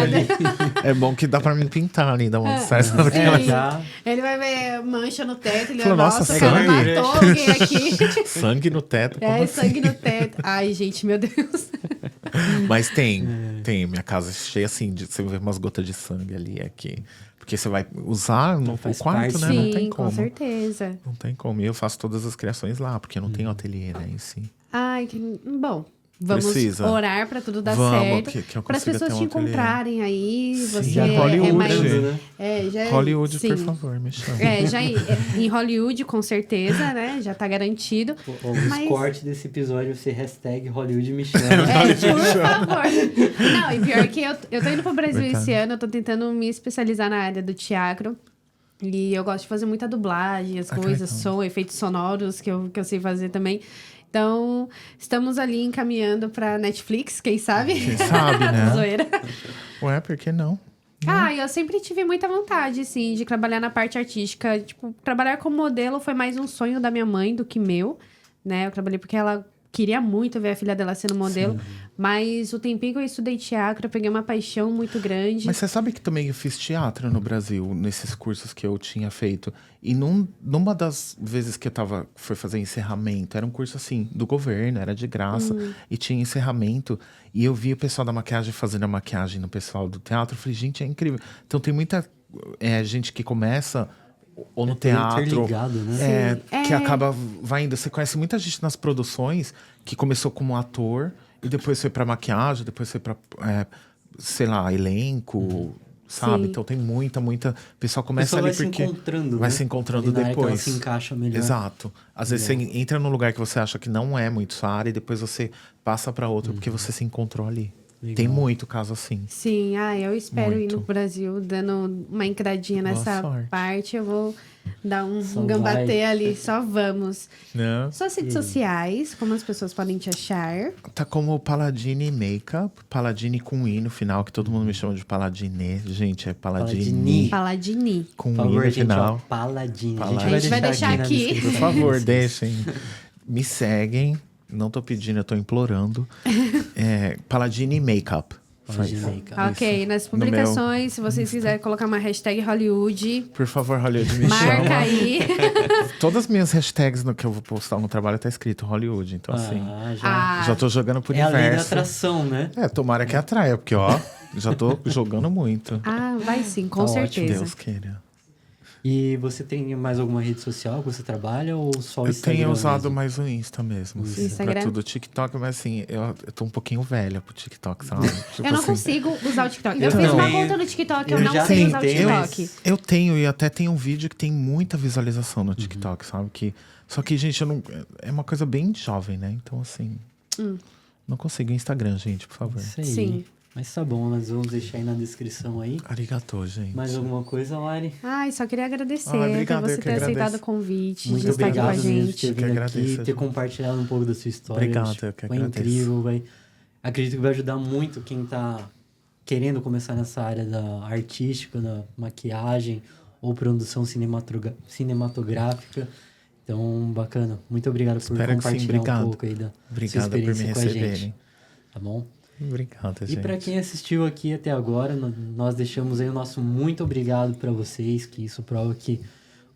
foi. É bom que dá pra me pintar ali, dá uma certa. Sim. já. Ele vai ver mancha no teto, ele vai, Falou, nossa, nossa, o cara sangue. matou alguém aqui. Sangue no teto. como É, assim? sangue no teto. Ai, gente, meu Deus. Mas tem. Minha casa é cheia assim, você vê umas gotas de sangue ali aqui. Porque você vai usar no faz quarto, parte, né? né? Não tem Sim, como. com certeza. Não tem como. E eu faço todas as criações lá, porque eu não tenho ateliê, né, em si. Ai, bom. Vamos Precisa. orar pra tudo dar Vamos, certo. que eu Para as consiga pessoas ter te um ateliê. encontrarem aí. Sim, Você Hollywood, é mais. né? Já é, Hollywood, sim. por favor, me chama. Já em Hollywood, com certeza, né? Já tá garantido. Os Mas- cortes desse episódio, você hashtag Hollywood me chama. Por favor. Não, e pior que eu tô indo pro Brasil Verdade. esse ano, eu tô tentando me especializar na área do teatro. E eu gosto de fazer muita dublagem, as que coisas, legal. som, efeitos sonoros que eu sei fazer também. Então, estamos ali encaminhando pra Netflix, quem sabe? Quem sabe, né? Zoeira. Ué, por que não? Ah, eu sempre tive muita vontade, assim, de trabalhar na parte artística. Tipo, trabalhar como modelo foi mais um sonho da minha mãe do que meu, né? Eu trabalhei porque ela queria muito ver a filha dela sendo modelo. Mas o tempinho que eu estudei teatro, eu peguei uma paixão muito grande. Mas você sabe que também eu fiz teatro no Brasil, nesses cursos que eu tinha feito. E numa das vezes que foi fazer encerramento, era um curso assim, do governo, era de graça. E tinha encerramento. E eu vi o pessoal da maquiagem fazendo a maquiagem no pessoal do teatro. Eu falei, gente, é incrível. Então tem muita gente que começa ou no tudo teatro. interligado, né? Que acaba vai indo. Você conhece muita gente nas produções que começou como ator e depois foi pra maquiagem, depois foi pra, sei lá, elenco, sabe? Sim. Então tem muita. O pessoal O começa pessoal ali vai porque se encontrando, vai né? se encontrando Ali na área que ela depois. se encaixa melhor. Exato. Às vezes você entra num lugar que você acha que não é muito sua área e depois você passa pra outro porque você se encontrou ali. Legal. Tem muito caso assim. Sim, eu espero ir Muito. no Brasil dando uma encradinha Boa nessa sorte. parte. Eu vou dar Só um gambatê vai. ali, só vamos. Né? Suas redes sociais, como as pessoas podem te achar? Tá como Paladini Makeup, Paladini com I no final, que todo mundo me chama de Paladine. Gente, é Paladini Paladini. Paladini. com Por I favor, no gente, ó, final. Paladini. Paladini. A gente vai deixar na aqui. descrição. Por favor, deixem. Me seguem. Não tô pedindo, eu tô implorando. Paladini Makeup. Paladini Só isso. Makeup. Ok, nas No meu publicações, se vocês quiserem colocar uma hashtag Hollywood, Por favor, Hollywood, me marca chama. aí. Todas as minhas hashtags no que eu vou postar no trabalho tá escrito Hollywood. Então, assim, Já. já tô jogando pro É a lei da universo. atração, né? Tomara que atraia, porque, ó, já tô jogando muito. Vai sim, com Tá ótimo. certeza. Deus queira. E você tem mais alguma rede social que você trabalha ou só o Eu Instagram tenho usado mesmo? mais o Insta mesmo, assim, Instagram? pra tudo. O TikTok, mas assim, eu tô um pouquinho velha pro TikTok, sabe? Tipo Eu não assim, consigo usar o TikTok. Eu Eu fiz uma também. conta no TikTok, eu Eu não já sei usar o tentei, mas- TikTok. Eu tenho, e até tem um vídeo que tem muita visualização no TikTok, sabe? Só que, gente, eu não, é uma coisa bem jovem, né? Então, assim, não consigo. Instagram, gente, por favor. Isso aí. Sim. Mas tá bom, nós vamos deixar aí na descrição aí. Arigatô, gente. Mais alguma coisa, Lari? Ai, só queria agradecer Obrigado, por eu você que ter aceitado agradeço. o convite, Muito de estar aqui com a obrigado mesmo por ter gente. Eu que vindo agradeço, aqui, ter Ju. compartilhado um pouco da sua história. Obrigado, Acho eu que Foi agradeço. incrível, vai. Acredito que vai ajudar muito quem tá querendo começar nessa área da artística, da maquiagem ou produção cinematográfica. Então, bacana. Muito obrigado por Espero que sim, compartilhar um obrigado. pouco aí da sua Obrigado por me experiência com a gente. receberem. Tá bom? Obrigado, E gente. para quem assistiu aqui até agora, nós deixamos aí o nosso muito obrigado para vocês, que isso prova que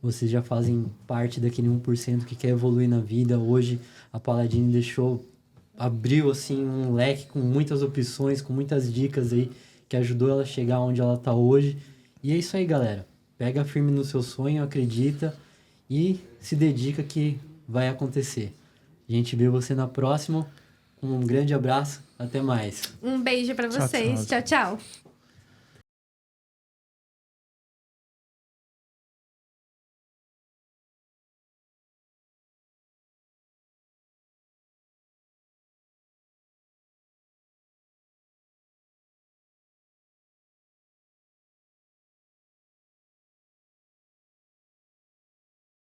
vocês já fazem parte daquele 1% que quer evoluir na vida. Hoje a Paladini abriu assim um leque com muitas opções, com muitas dicas aí que ajudou ela a chegar onde ela tá hoje. E é isso aí, galera. Pega firme no seu sonho, acredita e se dedica que vai acontecer. A gente vê você na próxima. Um grande abraço. Até mais. Um beijo pra Tchau, vocês. tchau. Tchau, tchau.